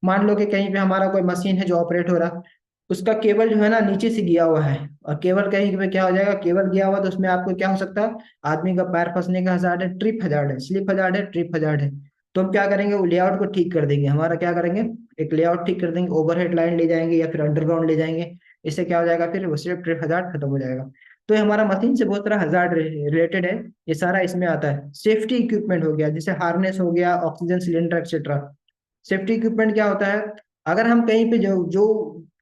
S1: मान लो कि कहीं पे हमारा कोई मशीन है जो ऑपरेट हो रहा, उसका केबल जो है ना नीचे से गया हुआ है, और केबल कहीं पे क्या हो जाएगा, केबल गया हुआ तो उसमें आपको क्या हो सकता है, आदमी का पैर फंसने का हजार्ड है, ट्रिप हजार्ड है, स्लिप हजार्ड है, ट्रिप हजार्ड है। तो हम क्या करेंगे, वो लेआउट को ठीक कर देंगे, हमारा क्या करेंगे, एक लेआउट ठीक कर देंगे, ओवरहेड लाइन ले जाएंगे या फिर अंडरग्राउंड ले जाएंगे। इससे क्या हो जाएगा, फिर वो सिर्फ ट्रिप हजार्ड खत्म हो जाएगा। तो ये हमारा मशीन से बहुत सारा हजार्ड रिलेटेड है, ये सारा इसमें आता है। सेफ्टी इक्विपमेंट हो गया, जैसे हार्नेस हो गया, oxygen cylinder etcetera. Safety equipment क्या होता है, अगर हम कहीं पे जो जो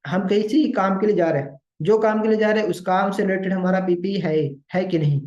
S1: हम किसी काम के लिए जा रहे हैं, जो काम के लिए जा रहे हैं उस काम से रिलेटेड हमारा पीपी है कि नहीं।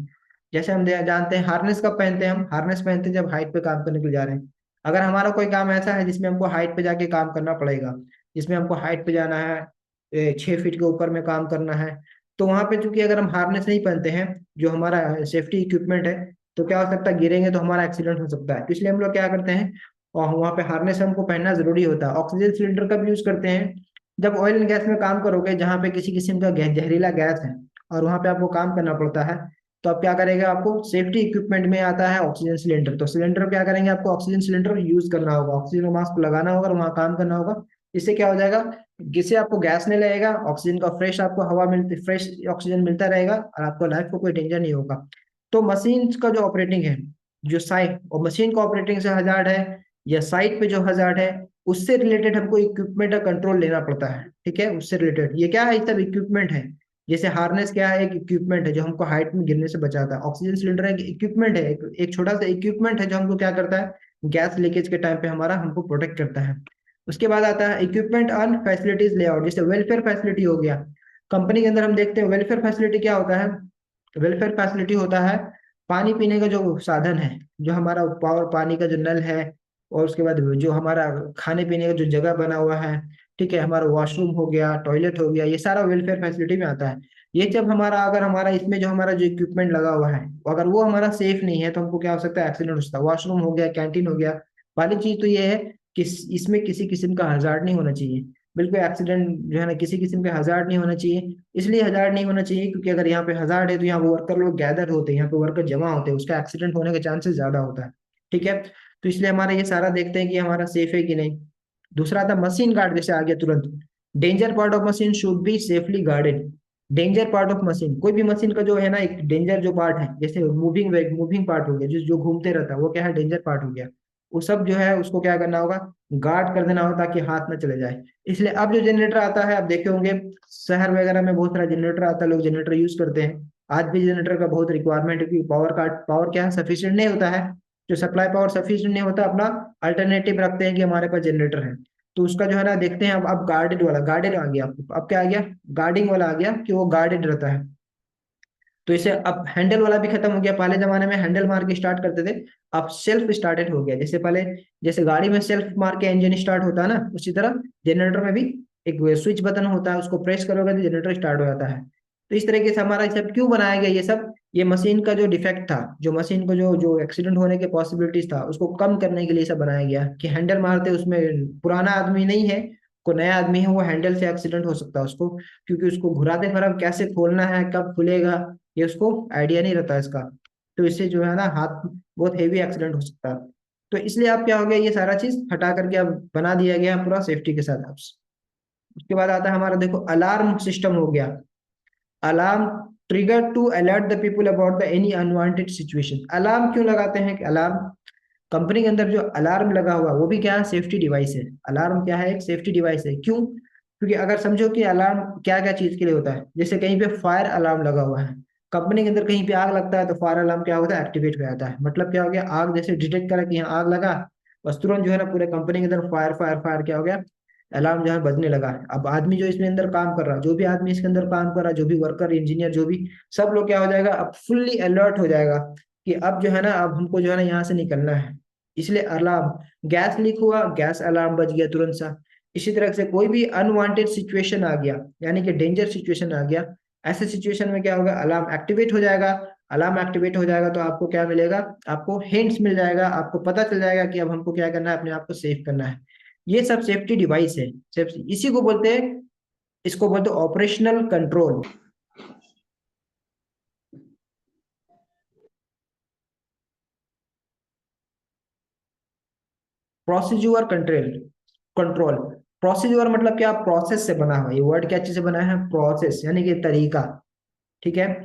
S1: जैसे हम जानते हैं हार्नेस कब पहनते हैं, हम हार्नेस पहनते हैं जब हाइट पे काम करने के लिए जा रहे हैं। अगर हमारा कोई काम ऐसा है जिसमें हमको हाइट पे जाके काम करना पड़ेगा, जिसमें हमको हाइट पे जाना है, 6 फीट के ऊपर में काम करना है, तो वहां पे चूंकि अगर हम हार्नेस नहीं पहनते हैं, जो हमारा सेफ्टी इक्विपमेंट है, तो क्या हो सकता है, गिरेंगे तो हमारा एक्सीडेंट हो सकता है। तो इसलिए हम लोग क्या करते हैं, और वहां पे हार्नेस हमको पहनना जरूरी होता है। ऑक्सीजन सिलेंडर का भी यूज करते हैं, जब ऑयल एंड गैस में काम करोगे, जहाँ पे किसी किस्म का जहरीला गैस है और वहां पे आपको काम करना पड़ता है, तो आप क्या करेंगे, आपको सेफ्टी इक्विपमेंट में आता है ऑक्सीजन सिलेंडर। तो सिलेंडर क्या करेंगे, आपको ऑक्सीजन सिलेंडर यूज करना होगा, ऑक्सीजन मास्क लगाना होगा और वहाँ काम करना होगा। इससे क्या हो जाएगा, जिससे आपको गैस नहीं लगेगा, ऑक्सीजन का फ्रेश आपको हवा मिलती, फ्रेश ऑक्सीजन मिलता रहेगा और आपको लाइफ को कोई डेंजर नहीं होगा। तो मशीन का जो ऑपरेटिंग है, जो साइट और मशीन का ऑपरेटिंग से हजार्ड है या साइट पे जो हजार्ड है, उससे रिलेटेड हमको इक्विपमेंट का कंट्रोल लेना पड़ता है। ठीक है, उससे रिलेटेड ये क्या है, ये सब इक्विपमेंट है। जैसे हार्नेस क्या है, एक इक्विपमेंट है जो हमको हाइट में गिरने से बचाता है। ऑक्सीजन सिलेंडर एक इक्विपमेंट है, एक छोटा सा इक्विपमेंट है जो हमको क्या करता है, गैस लीकेज के टाइम पे हमारा हमको प्रोटेक्ट करता है। उसके बाद आता है इक्विपमेंट एंड फैसिलिटीज लेआउट, जैसे वेलफेयर फैसिलिटी हो गया। कंपनी के अंदर हम देखते हैं वेलफेयर फैसिलिटी क्या होता है। वेलफेयर फैसिलिटी होता है पानी पीने का जो साधन है, जो हमारा पावर पानी का जो नल है, और उसके बाद जो हमारा खाने पीने का जो जगह बना हुआ है, ठीक है, हमारा वॉशरूम हो गया, टॉयलेट हो गया, ये सारा वेलफेयर फैसिलिटी में आता है। ये जब हमारा, अगर हमारा इसमें जो हमारा जो इक्विपमेंट लगा हुआ है, अगर वो हमारा सेफ नहीं है, तो हमको क्या हो सकता है, एक्सीडेंट हो सकता है। वॉशरूम हो गया, कैंटीन हो गया। पहली चीज तो ये है कि इसमें किसी किस्म का हजार्ड नहीं होना चाहिए। बिल्कुल एक्सीडेंट जो है ना, किसी किस्म का हजार्ड नहीं होना चाहिए। इसलिए हजार्ड नहीं होना चाहिए क्योंकि अगर यहाँ पे हजार्ड है तो यहाँ पे वर्कर लोग गैदर होते हैं, यहाँ पे वर्कर जमा होते हैं, उसका एक्सीडेंट होने के चांसेस ज्यादा होता है। ठीक है, तो इसलिए हमारा ये सारा देखते हैं कि हमारा सेफ है कि नहीं। दूसरा था मशीन गार्ड, जैसे आ गया तुरंत, danger part of machine should be safely guarded. Danger part of machine, कोई भी मशीन का जो है ना एक डेंजर जो पार्ट है, जैसे मूविंग पार्ट हो गया, जो घूमते रहता है, वो क्या है, डेंजर पार्ट हो गया। वो सब जो है उसको क्या करना होगा, गार्ड कर देना होगा ताकि हाथ ना चले जाए। इसलिए अब जो जनरेटर आता है, आप देखे होंगे शहर वगैरह में बहुत सारा जनरेटर आता है, लोग जनरेटर यूज करते हैं। आज भी जनरेटर का बहुत रिक्वायरमेंट है क्योंकि पावर क्या है, सफिशिएंट नहीं होता है। जो सप्लाई पावर सफिशिएंट नहीं होता, अपना अल्टरनेटिव रखते हैं कि हमारे पास जनरेटर है। तो उसका जो है ना देखते हैं, अब गार्डेड वाला, गार्डेड आ गया, अब क्या आ गया, गार्डिंग वाला आ गया कि वो गार्डेड रहता है। तो इसे अब हैंडल वाला भी खत्म हो गया। पहले जमाने में हैंडल मार के स्टार्ट करते थे, अब सेल्फ स्टार्टेड हो गया। जैसे पहले, जैसे गाड़ी में सेल्फ मार के इंजन स्टार्ट होता है ना, उसी तरह जनरेटर में भी एक स्विच बटन होता है, उसको प्रेस करोगे तो जनरेटर स्टार्ट हो जाता है। तो इस तरीके से हमारा ये सब क्यों बनाया गया, ये सब ये मशीन का जो डिफेक्ट था, जो मशीन को जो जो एक्सीडेंट होने के पॉसिबिलिटीज था, उसको कम करने के लिए सब बनाया गया कि हैंडल मारते उसमें पुराना आदमी नहीं है, को नया आदमी है, वो हैंडल से एक्सीडेंट हो सकता है उसको, क्योंकि उसको घुराते फिर अब कैसे खोलना है, कब खुलेगा, ये उसको आइडिया नहीं रहता इसका। तो इससे जो है ना हाथ, बहुत हेवी एक्सीडेंट हो सकता है। तो इसलिए आप क्या हो गया, ये सारा चीज हटा करके अब बना दिया गया पूरा सेफ्टी के साथ। अब उसके बाद आता है हमारा, देखो, अलार्म सिस्टम हो गया। Alarm trigger to alert the people about the any unwanted situation. Alarm क्यों लगाते हैं, कि अलार्म, कंपनी के अंदर जो अलार्म लगा हुआ है वो भी क्या है, सेफ्टी डिवाइस है। अलार्म क्या है, एक सेफ्टी डिवाइस है। क्यों, क्योंकि अगर समझो कि अलार्म क्या क्या चीज के लिए होता है, जैसे कहीं पे फायर अलार्म लगा हुआ है, कंपनी के अंदर कहीं पे आग लगता है, तो फायर अलार्म क्या होता है, एक्टिवेट हो जाता है। मतलब क्या हो गया, आग जैसे डिटेक्ट करा कि यहाँ आग लगा, बस तुरंत जो है ना पूरे कंपनी के अंदर फायर फायर फायर क्या हो गया, अलार्म जो है बजने लगा है। अब आदमी जो इसमें अंदर काम कर रहा है, जो भी आदमी इसके अंदर काम कर रहा है, जो भी वर्कर, इंजीनियर, जो भी, सब लोग क्या हो जाएगा, अब फुल्ली अलर्ट हो जाएगा कि अब जो है ना, अब हमको जो है ना यहाँ से निकलना है। इसलिए अलार्म, गैस लीक हुआ, गैस अलार्म बज गया तुरंत सा। इसी तरह से कोई भी अनवांटेड सिचुएशन आ गया, यानी कि डेंजर सिचुएशन आ गया, ऐसे सिचुएशन में क्या होगा, अलार्म एक्टिवेट हो जाएगा। अलार्म एक्टिवेट हो जाएगा तो आपको क्या मिलेगा, आपको हिंट्स मिल जाएगा, आपको पता चल जाएगा कि अब हमको क्या करना है, अपने आप को सेव करना है। ये सब सेफ्टी डिवाइस है। इसी को बोलते हैं, इसको बोलते हैं operational control, procedure control. Control, procedure मतलब क्या, प्रोसेस से बना हुआ। ये वर्ड क्या चीज से बना है, प्रोसेस, यानी कि तरीका। ठीक है,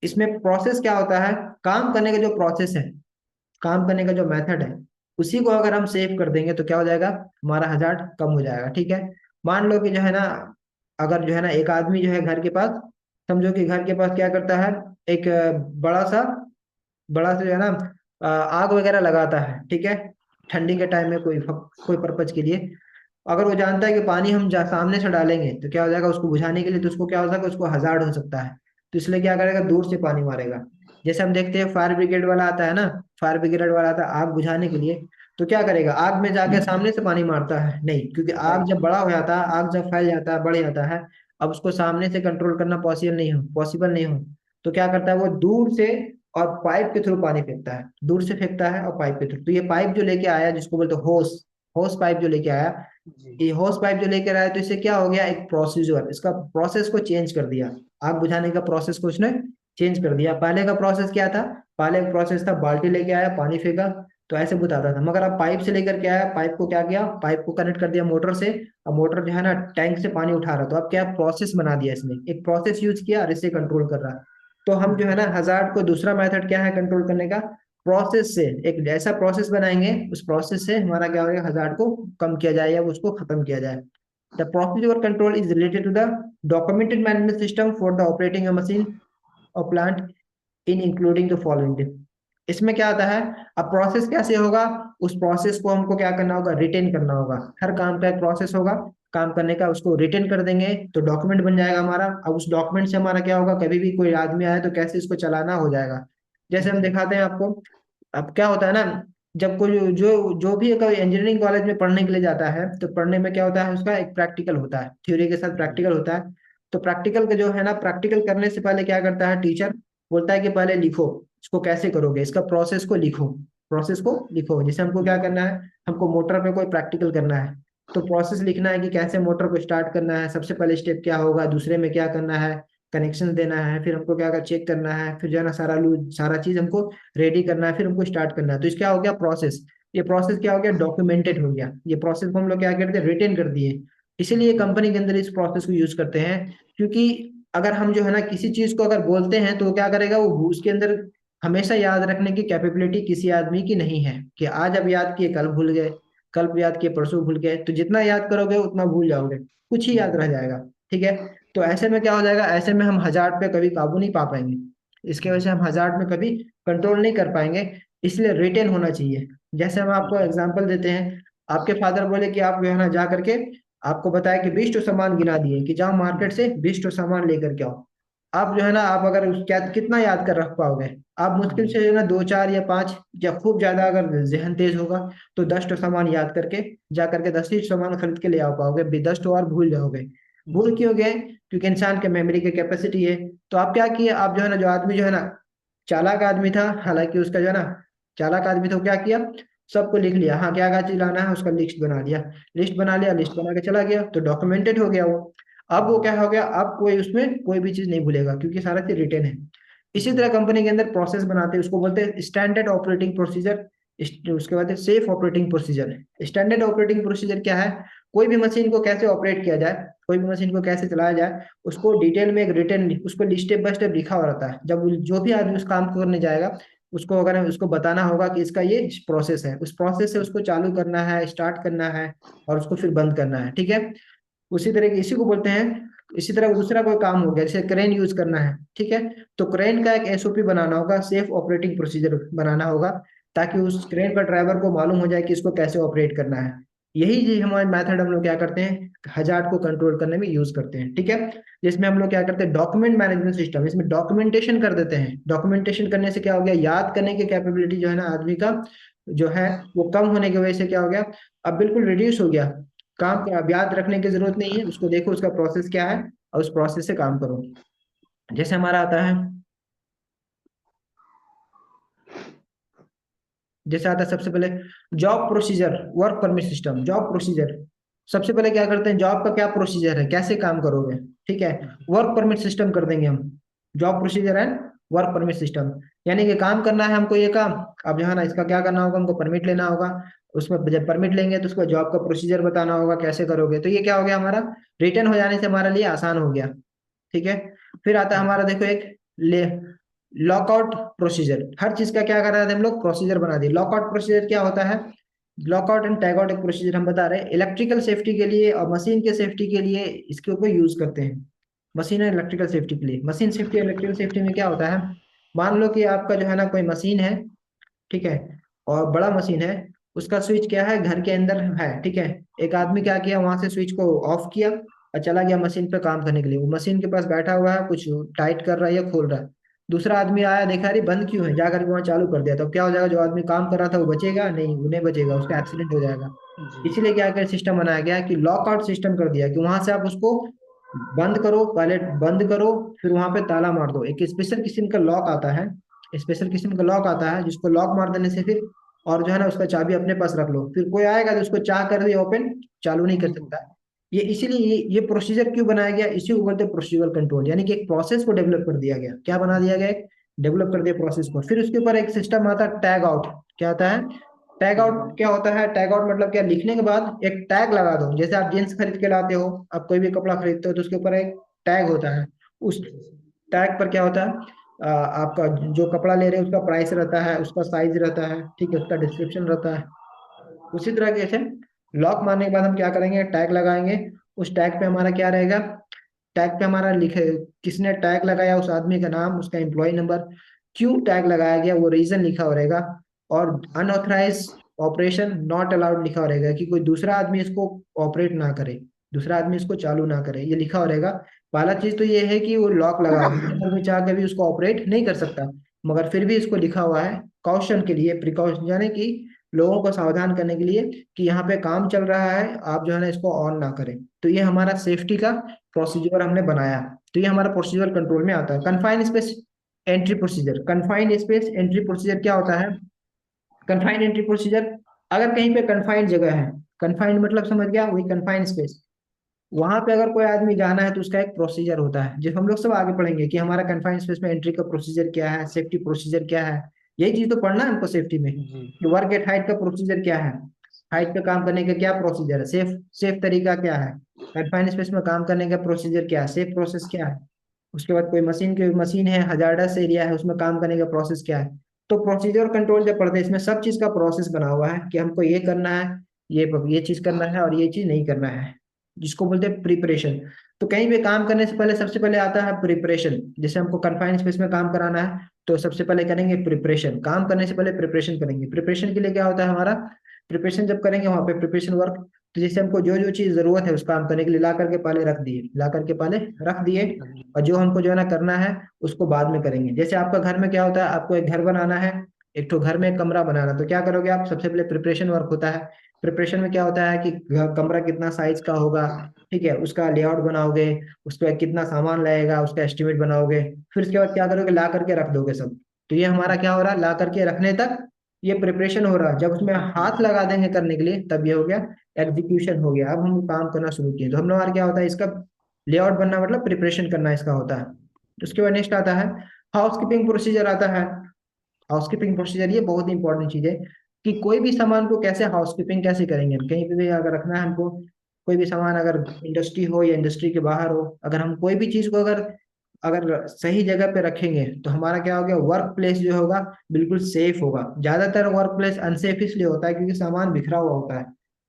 S1: इसमें प्रोसेस क्या होता है, काम करने का जो प्रोसेस है, काम करने का जो मेथड है, उसी को अगर हम सेव कर देंगे तो क्या हो जाएगा, हमारा हजार्ड कम हो जाएगा। ठीक है, मान लो कि जो है ना, अगर जो है ना एक आदमी जो है घर के पास, समझो कि घर के पास क्या करता है, एक बड़ा सा जो है ना आग वगैरह लगाता है। ठीक है, ठंडी के टाइम में कोई पर्पज के लिए, अगर वो जानता है कि पानी हम सामने से डालेंगे तो क्या हो जाएगा, उसको बुझाने के लिए, तो उसको क्या हो सकता है, उसको हजार्ड हो सकता है। तो इसलिए क्या करेगा, दूर से पानी मारेगा। जैसे हम देखते हैं फायर ब्रिगेड वाला आता है ना, फायर ब्रिगेड वाला आता है आग बुझाने के लिए, तो क्या करेगा, आग में जाके सामने से पानी मारता है नहीं, क्योंकि आग जब बड़ा हो जाता है, आग जब फैल जाता है, बढ़ जाता है, अब उसको सामने से कंट्रोल करना पॉसिबल नहीं हो। तो क्या करता है, वो दूर से और पाइप के थ्रू पानी फेंकता है, दूर से फेंकता है और पाइप के थ्रू। तो ये पाइप जो लेके आया, जिसको बोलते हैं होस, होस पाइप जो लेके आया,
S2: जी।
S1: ये होस पाइप जो लेकर आया, तो इससे क्या हो गया, एक प्रोसीजर, इसका प्रोसेस को चेंज कर दिया। आग बुझाने का प्रोसेस को उसने चेंज कर दिया। पहले का प्रोसेस क्या था, पहले का प्रोसेस था बाल्टी लेके आया, पानी फेंका, तो ऐसे बुझाता था। मगर अब पाइप से लेकर के आया, पाइप को क्या किया, पाइप को कनेक्ट कर दिया मोटर से। अब मोटर जो है ना टैंक से पानी उठा रहा, तो अब क्या प्रोसेस बना दिया इसने, एक प्रोसेस यूज किया और इससे कंट्रोल कर रहा। तो हम जो है ना हजार्ड को, दूसरा मेथड क्या है कंट्रोल करने का, प्रोसेस से, एक ऐसा प्रोसेस बनाएंगे, उस प्रोसेस से हमारा क्या होगा, हजार्ड को कम किया जाए या उसको खत्म किया जाए। The procedure control is related to the documented management system for the operating a machine और plant in including the following. इसमें क्या आता है, अब प्रोसेस कैसे होगा, उस प्रोसेस को हमको क्या करना होगा, रिटेन करना होगा। हर काम का एक प्रोसेस होगा काम करने का, उसको रिटेन कर देंगे तो डॉक्यूमेंट बन जाएगा हमारा। अब उस डॉक्यूमेंट से हमारा क्या होगा, कभी भी कोई आदमी आए तो कैसे इसको चलाना हो जाएगा। जैसे हम
S2: जी।
S1: दिखाते हैं आपको। अब क्या होता है ना, जब कोई जो जो भी कोई इंजीनियरिंग कॉलेज में पढ़ने के लिए जाता है, तो पढ़ने में क्या होता है, उसका एक प्रैक्टिकल होता है, थ्योरी के साथ
S2: जी।
S1: प्रैक्टिकल होता है। तो प्रैक्टिकल का जो है ना, प्रैक्टिकल करने से पहले क्या करता है टीचर, बोलता है कि पहले लिखो, इसको कैसे करोगे, इसका प्रोसेस को लिखो, प्रोसेस को लिखो। जैसे हमको क्या करना है, हमको मोटर पे कोई प्रैक्टिकल करना है, तो प्रोसेस लिखना है कि कैसे मोटर को स्टार्ट करना है, सबसे पहले स्टेप क्या होगा, दूसरे में क्या करना है, कनेक्शन देना है, फिर हमको क्या चेक करना है, फिर जो है ना सारा लूज सारा चीज हमको रेडी करना है, फिर हमको स्टार्ट करना है। तो इस क्या हो गया प्रोसेस, ये प्रोसेस क्या हो गया, डॉक्यूमेंटेड हो गया। ये प्रोसेस को हम लोग क्या करते हैं, रिटेन कर दिए। इसीलिए
S2: जी।
S1: कंपनी के अंदर इस प्रोसेस को यूज करते हैं। क्योंकि अगर हम जो है ना किसी चीज को अगर बोलते हैं, तो वो क्या करेगा, वो उसके अंदर हमेशा याद रखने की कैपेबिलिटी किसी आदमी की नहीं है, कि आज अब याद किए कल भूल गए, कल याद किए परसों भूल गए। तो जितना याद करोगे उतना भूल जाओगे, कुछ ही याद
S2: जी।
S1: रह जाएगा। ठीक है। तो ऐसे में क्या हो जाएगा, ऐसे में हम हजार्ड पे कभी काबू नहीं पा पाएंगे। इसके वजह से हम हजार्ड में कभी कंट्रोल नहीं कर पाएंगे। इसलिए रिटेन होना चाहिए। जैसे हम आपको
S2: जी।
S1: एग्जांपल देते हैं, आपके फादर बोले कि आप जो है ना जा करके, आपको बताया कि 20 सामान गिना दिए कि जाओ मार्केट से 20 सामान लेकर के आओ। आप जो है ना, आप अगर क्या कितना याद कर रख पाओगे, आप मुश्किल
S2: जी।
S1: से जो है ना दो चार या पांच, या खूब ज्यादा अगर जहन तेज होगा तो 10 सामान याद करके जा करके 10 ही सामान खरीद के ले आ पाओगे, 10 और भूल जाओगे। भूल
S2: जी।
S1: क्यों गए, क्योंकि इंसान के मेमोरी की कैपेसिटी है। तो आप क्या किए, आप जो है ना, जो आदमी जो है ना चालाक आदमी था, हालांकि उसका जो है ना चालाक आदमी तो क्या किया, सबको लिख लिया, हाँ क्या क्या चीज लाना है उसका लिस्ट बना लिया, लिस्ट बना लिया, लिस्ट बना के चला गया, तो डॉक्यूमेंटेड हो गया वो। अब वो
S2: जी।
S1: क्या हो गया, अब कोई उसमें कोई भी चीज नहीं भूलेगा, क्योंकि सारा चीज रिटेन है। इसी
S2: जी।
S1: तरह कंपनी के अंदर प्रोसेस बनाते हैं, उसको बोलते हैं स्टैंडर्ड ऑपरेटिंग प्रोसीजर। उसके बाद safe operating procedure. Standard operating procedure क्या है, कोई भी मशीन को कैसे ऑपरेट किया जाए, कोई भी मशीन को कैसे चलाया जाए, उसको डिटेल में एक रिटर्न, उसको स्टेप बाय स्टेप लिखा हुआ रहता है। जब जो भी आदमी उस काम को करने जाएगा, उसको अगर उसको बताना होगा कि इसका ये प्रोसेस है, उस प्रोसेस से उसको चालू करना है, स्टार्ट करना है, और उसको फिर बंद करना है। ठीक है। उसी तरह के इसी को बोलते हैं। इसी तरह दूसरा कोई काम हो गया, जैसे क्रेन यूज करना है, ठीक है, तो क्रेन का एक एसओपी बनाना होगा, सेफ ऑपरेटिंग प्रोसीजर बनाना होगा, ताकि उस क्रेन का ड्राइवर को मालूम हो जाए कि इसको कैसे ऑपरेट करना है। यही जी हमारे मेथड हम लोग क्या करते हैं, हजार्ड को कंट्रोल करने में यूज करते हैं। ठीक है। जिसमें हम लोग क्या करते हैं, डॉक्यूमेंट मैनेजमेंट सिस्टम, इसमें डॉक्यूमेंटेशन कर देते हैं। डॉक्यूमेंटेशन करने से क्या हो गया, याद करने की कैपेबिलिटी जो है ना आदमी का जो है, वो कम होने की वजह से क्या हो गया, अब बिल्कुल रिड्यूस हो गया। काम का अब याद रखने की जरूरत नहीं है, उसको देखो उसका प्रोसेस क्या है, और उस प्रोसेस से काम करो। जैसे हमारा आता है, जैसे आता है सबसे पहले job procedure, work permit system, job procedure. सबसे पहले क्या करते हैं, जॉब का क्या प्रोसीजर है, कैसे काम करोगे। ठीक है। वर्क परमिट सिस्टम कर देंगे हम। Job procedure and work permit system, यानी कि काम करना है हमको ये काम। अब जो है ना इसका क्या करना होगा, हमको परमिट लेना होगा। उसमें जब परमिट लेंगे तो उसको जॉब का प्रोसीजर बताना होगा कैसे करोगे। तो ये क्या हो गया हमारा, रिटर्न हो जाने से हमारे लिए आसान हो गया। ठीक है। फिर आता है हमारा देखो एक ले लॉकआउट प्रोसीजर। हर चीज का क्या कर रहे थे हम लोग, प्रोसीजर बना दिए। लॉकआउट प्रोसीजर क्या होता है, लॉकआउट एंड टैगआउट एक प्रोसीजर हम बता रहे हैं, इलेक्ट्रिकल सेफ्टी के लिए और मशीन के सेफ्टी के लिए इसके ऊपर यूज करते हैं। मशीन और इलेक्ट्रिकल सेफ्टी के लिए, मशीन सेफ्टी और इलेक्ट्रिकल सेफ्टी में क्या होता है, मान लो कि आपका जो है ना कोई मशीन है, ठीक है, और बड़ा मशीन है, उसका स्विच क्या है, घर के अंदर है, ठीक है। एक आदमी क्या किया, वहां से स्विच को ऑफ किया और चला गया मशीन पे काम करने के लिए। वो मशीन के पास बैठा हुआ है, कुछ टाइट कर रहा है या खोल रहा है। दूसरा आदमी आया, देखा अरे बंद क्यों है, जाकर के वहां चालू कर दिया, तो क्या हो जाएगा, जो आदमी काम कर रहा था वो बचेगा नहीं, वो नहीं बचेगा, उसका एक्सीडेंट हो जाएगा।
S2: जी।
S1: इसीलिए क्या कर सिस्टम बनाया गया है कि लॉकआउट सिस्टम कर दिया, कि वहां से आप उसको बंद करो, पहले बंद करो, फिर वहां पे ताला मार दो। एक स्पेशल किस्म का लॉक आता है, स्पेशल किस्म का लॉक आता है, जिसको लॉक मार देने से फिर और जो है ना उसका चाबी अपने पास रख लो, फिर कोई आएगा तो उसको चाह कर दिया ओपन, चालू नहीं कर सकता। ये इसीलिए ये प्रोसीजर क्यों बनाया गया, इसी को बोलते हैं प्रोसीजरल कंट्रोल, यानी कि एक प्रोसेस को डेवलप कर दिया गया। क्या बना दिया गया, एक डेवलप कर दिया प्रोसेस को। फिर उसके ऊपर एक सिस्टम आता है टैग आउट। क्या आता है टैग आउट, क्या होता है टैग आउट मतलब क्या, लिखने के बाद एक टैग लगा दो। जैसे आप जींस खरीद के लाते हो, आप कोई भी कपड़ा खरीदते हो तो उसके ऊपर एक टैग होता है। उस टैग पर क्या होता है, आपका जो कपड़ा ले रहे हैं उसका प्राइस रहता है, उसका साइज रहता है, ठीक है, उसका डिस्क्रिप्शन रहता है। उसी तरह से लॉक मारने के बाद हम क्या करेंगे, टैग लगाएंगे। उस टैग पे हमारा क्या रहेगा, टैग पे हमारा लिखे, किसने टैग लगाया उस आदमी का नाम, उसका एम्प्लॉय नंबर, क्यों टैग लगाया गया वो रीजन लिखा हो रहेगा। और अनऑथराइज ऑपरेशन नॉट अलाउड लिखा हो रहेगा, कि कोई दूसरा आदमी इसको ऑपरेट ना करे, दूसरा आदमी इसको चालू ना करे, ये लिखा हो रहेगा। पहला चीज तो ये है कि वो लॉक लगा हुआ है, कोई चाह के भी उसको ऑपरेट नहीं कर सकता, मगर फिर भी इसको लिखा हुआ है कॉशन के लिए, प्रिकॉशन, यानी कि लोगों को सावधान करने के लिए कि यहाँ पे काम चल रहा है, आप जो है ना इसको ऑन ना करें। तो ये हमारा सेफ्टी का प्रोसीजर हमने बनाया। तो ये हमारा प्रोसीजर कंट्रोल में आता है। Confined space entry procedure, confined space entry procedure क्या होता है, कन्फाइंड एंट्री प्रोसीजर, अगर कहीं पे कन्फाइंड जगह है, कन्फाइंड मतलब समझ गया, वही कन्फाइंड स्पेस, वहां पे अगर कोई आदमी जाना है तो उसका एक प्रोसीजर होता है, जो हम लोग सब आगे पढ़ेंगे कि हमारा कन्फाइंड स्पेस में एंट्री का प्रोसीजर क्या है, सेफ्टी प्रोसीजर क्या है। यही चीज तो पढ़ना है हमको सेफ्टी में,
S2: जी।
S1: कि वर्क एट हाइट का प्रोसीजर क्या है, हाइट पे काम करने का क्या प्रोसीजर है, सेफ सेफ तरीका क्या है, कन्फाइंड स्पेस में काम करने का प्रोसीजर क्या है, सेफ प्रोसेस क्या है। उसके बाद कोई मशीन है, हजार्डस एरिया है, उसमें काम करने का प्रोसेस क्या है। तो प्रोसीजर कंट्रोल जब पढ़ते हैं, इसमें सब चीज का प्रोसेस बना हुआ है कि हमको ये करना है, ये चीज करना है और ये चीज नहीं करना है, जिसको बोलते हैं प्रिपरेशन। तो कहीं भी काम करने से पहले सबसे पहले आता है प्रिपरेशन। जैसे हमको कन्फाइंड स्पेस में काम कराना है तो सबसे पहले करेंगे प्रिपरेशन, काम करने से पहले प्रिपरेशन करेंगे। प्रिपरेशन के लिए क्या होता है हमारा, प्रिपरेशन जब करेंगे वहां पे प्रिपरेशन वर्क, तो जैसे हमको जो जो चीज जरूरत है उस काम करने के लिए ला करके पहले रख दिए, ला करके पहले रख दिए, और जो हमको जो है ना करना है उसको बाद में करेंगे। जैसे आपका घर में क्या होता है, आपको एक घर बनाना है, एक तो घर में एक कमरा बनाना, तो क्या करोगे आप, सबसे पहले प्रिपरेशन वर्क होता है। प्रिपरेशन में क्या होता है कि कमरा कितना साइज का होगा, ठीक है, उसका लेआउट बनाओगे, उसके बाद कितना सामान लगेगा उसका एस्टिमेट बनाओगे, फिर उसके बाद क्या करोगे, ला करके रख दोगे सब। तो ये हमारा क्या हो रहा है, ला करके रखने तक ये प्रिपरेशन हो रहा है। जब उसमें हाथ लगा देंगे करने के लिए तब ये हो गया एग्जीक्यूशन, हो गया, अब हम काम करना शुरू किए। तो हम लोग क्या होता है, इसका लेआउट बनना मतलब प्रिपरेशन करना इसका होता है। तो उसके बाद नेक्स्ट आता है हाउसकीपिंग प्रोसीजर आता है। हाउसकीपिंग प्रोसीजर ये बहुत इंपॉर्टेंट चीज है, कि कोई भी सामान को कैसे हाउसकीपिंग कैसे करेंगे हम, कहीं पे भी अगर रखना है हमको, कोई भी सामान अगर इंडस्ट्री हो या इंडस्ट्री के बाहर हो, अगर हम कोई भी चीज को अगर अगर सही जगह पे रखेंगे तो हमारा क्या हो गया, वर्क प्लेस जो होगा बिल्कुल सेफ होगा। ज्यादातर वर्क प्लेस अनसेफ इसलिए होता है क्योंकि सामान बिखरा हुआ होता है।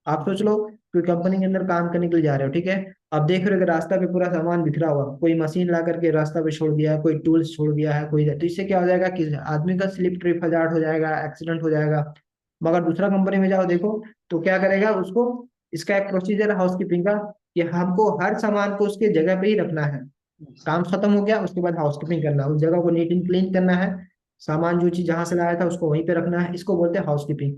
S1: आप सोच लो, कोई कंपनी के अंदर काम करने के लिए जा रहे हो, ठीक है, आप देख रहे हो कि रास्ता पे पूरा सामान बिखरा हुआ, कोई मशीन ला करके रास्ता पे छोड़ दिया है, कोई टूल्स छोड़ दिया है कोई, तो इससे क्या हो जाएगा कि आदमी का स्लिप ट्रिप हजार्ड हो जाएगा, एक्सीडेंट हो जाएगा। मगर दूसरा कंपनी में जाओ देखो, तो क्या करेगा उसको, इसका एक प्रोसीजर है हाउसकीपिंग का, कि हमको हर सामान को उसके जगह पे ही रखना है। काम खत्म हो गया उसके बाद हाउसकीपिंग करना है, उस जगह को नीट एंड क्लीन करना है, सामान जो चीज जहां से लाया था उसको वहीं पे रखना है, इसको बोलते हैं हाउसकीपिंग।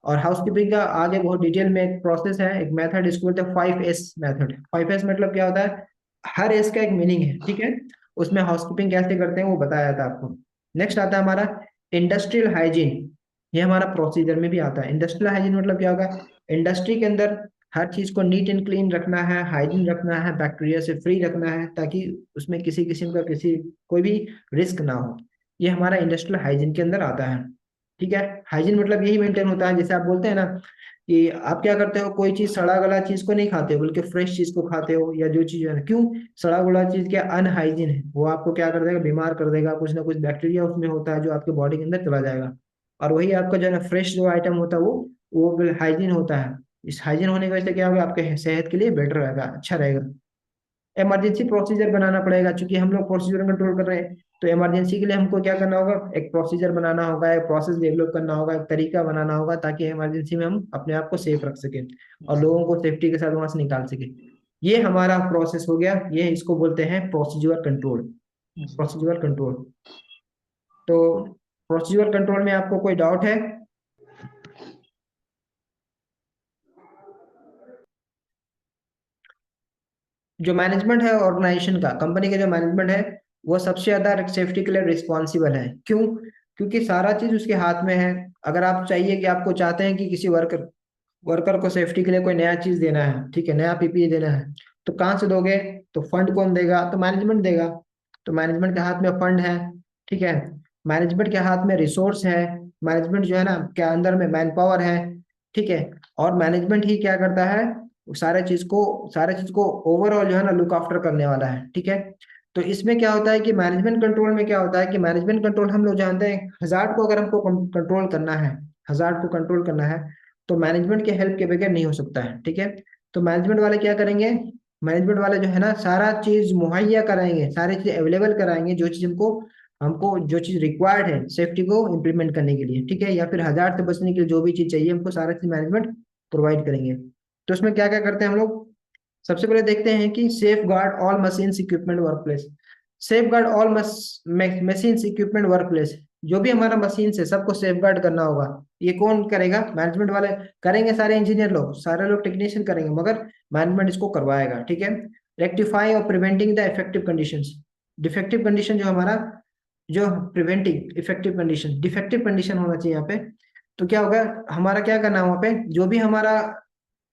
S1: और हाउसकीपिंग का आगे बहुत डिटेल में एक प्रोसेस है, एक मेथड, इसको बोलते हैं 5S मेथड। 5S मतलब क्या होता है, हर एस का एक मीनिंग है, ठीक है, उसमें हाउसकीपिंग कैसे करते हैं वो बताया जाता है आपको। नेक्स्ट आता है हमारा इंडस्ट्रियल हाइजीन। ये हमारा प्रोसीजर में भी आता है। इंडस्ट्रियल हाइजीन मतलब क्या होगा, इंडस्ट्री के अंदर हर चीज को नीट एंड क्लीन रखना है, हाइजीन रखना है, बैक्टीरिया से फ्री रखना है, ताकि उसमें किसी किस्म का किसी कोई भी रिस्क ना हो। ये हमारा इंडस्ट्रियल हाइजीन के अंदर आता है, ठीक है। हाइजीन मतलब यही मेंटेन होता है, जैसे आप बोलते हैं ना कि आप क्या करते हो, कोई चीज सड़ा गला चीज को नहीं खाते हो बल्कि फ्रेश चीज को खाते हो, या जो चीज है ना, क्यों, सड़ा गला चीज क्या अनहाइजीन है, वो आपको क्या कर देगा, बीमार कर देगा, कुछ ना कुछ बैक्टीरिया उसमें होता है जो आपके बॉडी के अंदर चला जाएगा। और वही आपका जो है ना फ्रेश जो आइटम होता है वो हाइजीन होता है। इस हाइजीन होने की वजह से क्या होगा, आपके सेहत के लिए बेटर रहेगा, अच्छा रहेगा। इमरजेंसी प्रोसीजर बनाना पड़ेगा, क्योंकि हम लोग प्रोसीजर कंट्रोल कर रहे हैं, तो इमरजेंसी के लिए हमको क्या करना होगा, एक प्रोसीजर बनाना होगा, एक प्रोसेस डेवलप करना होगा, एक तरीका बनाना होगा, ताकि इमरजेंसी में हम अपने आप को सेफ रख सकें और लोगों को सेफ्टी के साथ वहां से निकाल सके। ये हमारा प्रोसेस हो गया, ये इसको बोलते हैं प्रोसीजर कंट्रोल। Procedure control. तो प्रोसीजर कंट्रोल में आपको कोई डाउट है? जो मैनेजमेंट है ऑर्गेनाइजेशन का, कंपनी का जो मैनेजमेंट है, वो सबसे ज्यादा सेफ्टी के लिए रिस्पॉन्सिबल है। क्यों? क्योंकि सारा चीज उसके हाथ में है। अगर आप चाहिए कि आपको चाहते हैं कि किसी वर्कर वर्कर को सेफ्टी के लिए कोई नया चीज देना है, ठीक है, नया पीपीई देना है, तो कहाँ से दोगे? तो फंड कौन देगा? तो मैनेजमेंट देगा। तो मैनेजमेंट के हाथ में फंड है, ठीक है, मैनेजमेंट के हाथ में रिसोर्स है, मैनेजमेंट जो है ना के अंदर में मैन पावर है, ठीक है, और मैनेजमेंट ही क्या करता है, वो सारे चीज को ओवरऑल जो है ना लुक आफ्टर करने वाला है, ठीक है। तो इसमें क्या होता है कि मैनेजमेंट कंट्रोल में क्या होता है कि मैनेजमेंट कंट्रोल हम लोग जानते हैं, हजार्ड को अगर हमको कंट्रोल करना है, हजार्ड को कंट्रोल करना है, तो मैनेजमेंट के हेल्प के बगैर नहीं हो सकता है, ठीक है। तो मैनेजमेंट वाले क्या करेंगे? मैनेजमेंट वाले जो है ना सारा चीज मुहैया कराएंगे, सारी चीज अवेलेबल कराएंगे, जो चीज हमको हमको जो चीज रिक्वायर्ड है सेफ्टी को इम्प्लीमेंट करने के लिए, ठीक है, या फिर हजार्ड से बचने के लिए जो भी चीज चाहिए हमको, सारा चीज मैनेजमेंट प्रोवाइड करेंगे। तो उसमें क्या क्या करते हैं हम लोग? सबसे पहले देखते हैं कि safe guard all machines equipment work place. Safe guard all machines equipment work place, जो भी हमारा मशीन है सबको सेफ गार्ड करना होगा। ये कौन करेगा? मैनेजमेंट वाले करेंगे, सारे इंजीनियर लोग, सारे लोग टेक्नीशियन करेंगे, मगर मैनेजमेंट इसको करवाएगा, ठीक है। रेक्टिफाई और preventing the effective conditions, defective condition जो हमारा, जो preventing effective condition, defective condition होना चाहिए यहाँ पे। तो क्या होगा, हमारा क्या करना है वहाँ पे, जो भी हमारा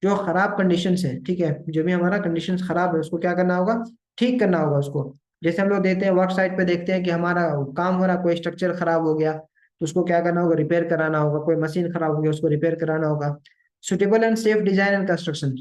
S1: जो खराब कंडीशन है, ठीक है, जो भी हमारा कंडीशन खराब है उसको क्या करना होगा? ठीक करना होगा उसको। जैसे हम लोग देते हैं वर्क साइट पे, देखते हैं कि हमारा काम हो रहा, कोई स्ट्रक्चर खराब हो गया, तो उसको क्या करना होगा? रिपेयर कराना होगा। कोई मशीन खराब हो गया, उसको रिपेयर कराना होगा। Suitable and safe design and construction,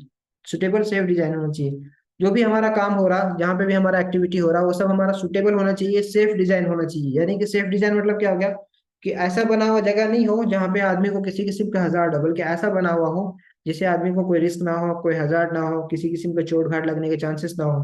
S1: suitable safe design होना चाहिए। जो भी हमारा काम हो रहा, जहाँ पे भी हमारा एक्टिविटी हो रहा, वो सब हमारा सुटेबल होना चाहिए, सेफ डिजाइन होना चाहिए। यानी कि सेफ डिजाइन मतलब क्या हो गया? कि ऐसा बना हुआ जगह नहीं हो जहाँ पे आदमी को किसी किस्म का हजार, बल्कि ऐसा बना हुआ हो जिससे आदमी को कोई रिस्क ना हो, कोई हजार्ड ना हो, किसी किस्म का चोट घाट लगने के चांसेस ना हो।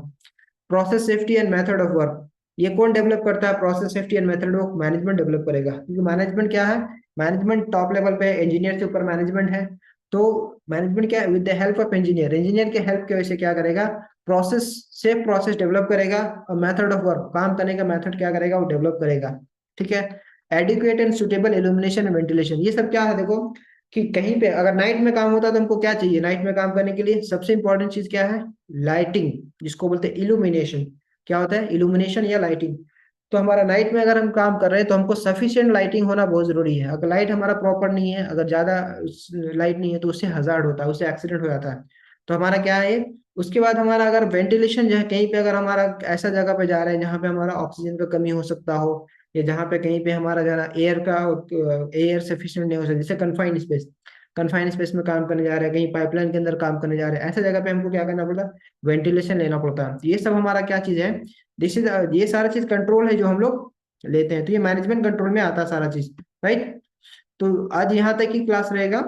S1: Process safety and method of work, ये कौन डेवलप करता है? Process safety and method of management develop करेगा, क्योंकि मैनेजमेंट क्या है? मैनेजमेंट टॉप लेवल पे, इंजीनियर से ऊपर मैनेजमेंट है। तो मैनेजमेंट क्या है? With the help of engineer, engineer के हेल्प की वजह से क्या करेगा? प्रोसेस, सेफ प्रोसेस डेवलप करेगा, और मेथड ऑफ वर्क, काम करने का मेथड क्या करेगा? वो डेवलप करेगा, ठीक है। Adequate and suitable illumination and ventilation, ये सब क्या है? देखो कि कहीं पे अगर नाइट में काम होता है तो हमको क्या चाहिए? नाइट में काम करने के लिए सबसे इंपॉर्टेंट चीज क्या है? लाइटिंग, जिसको बोलते हैं इल्यूमिनेशन। क्या होता है? इल्यूमिनेशन या लाइटिंग। तो हमारा नाइट में अगर हम काम कर रहे हैं तो हमको सफिशिएंट लाइटिंग होना बहुत जरूरी है। अगर लाइट हमारा प्रॉपर नहीं है, अगर ज्यादा लाइट नहीं है, तो उससे हजार्ड होता है, उससे एक्सीडेंट हो जाता है। तो हमारा क्या है ये? उसके बाद हमारा अगर वेंटिलेशन जो है, कहीं पे अगर हमारा ऐसा जगह पे जा रहे हैं जहाँ पे हमारा ऑक्सीजन का कमी हो सकता हो, या जहाँ पे कहीं पे हमारा जरा एयर का एयर सफिशिएंट नहीं हो सकता, जैसे कन्फाइंड स्पेस, कन्फाइंड स्पेस में काम करने जा रहे हैं, कहीं पाइपलाइन के अंदर काम करने जा रहे हैं, ऐसे जगह पे हमको क्या करना पड़ता है? वेंटिलेशन लेना पड़ता है। तो ये सब हमारा क्या चीज है? दिस इज, ये सारा चीज कंट्रोल है जो हम लोग लेते हैं। तो ये मैनेजमेंट कंट्रोल में आता है सारा चीज, राइट। तो आज यहाँ तक की क्लास रहेगा।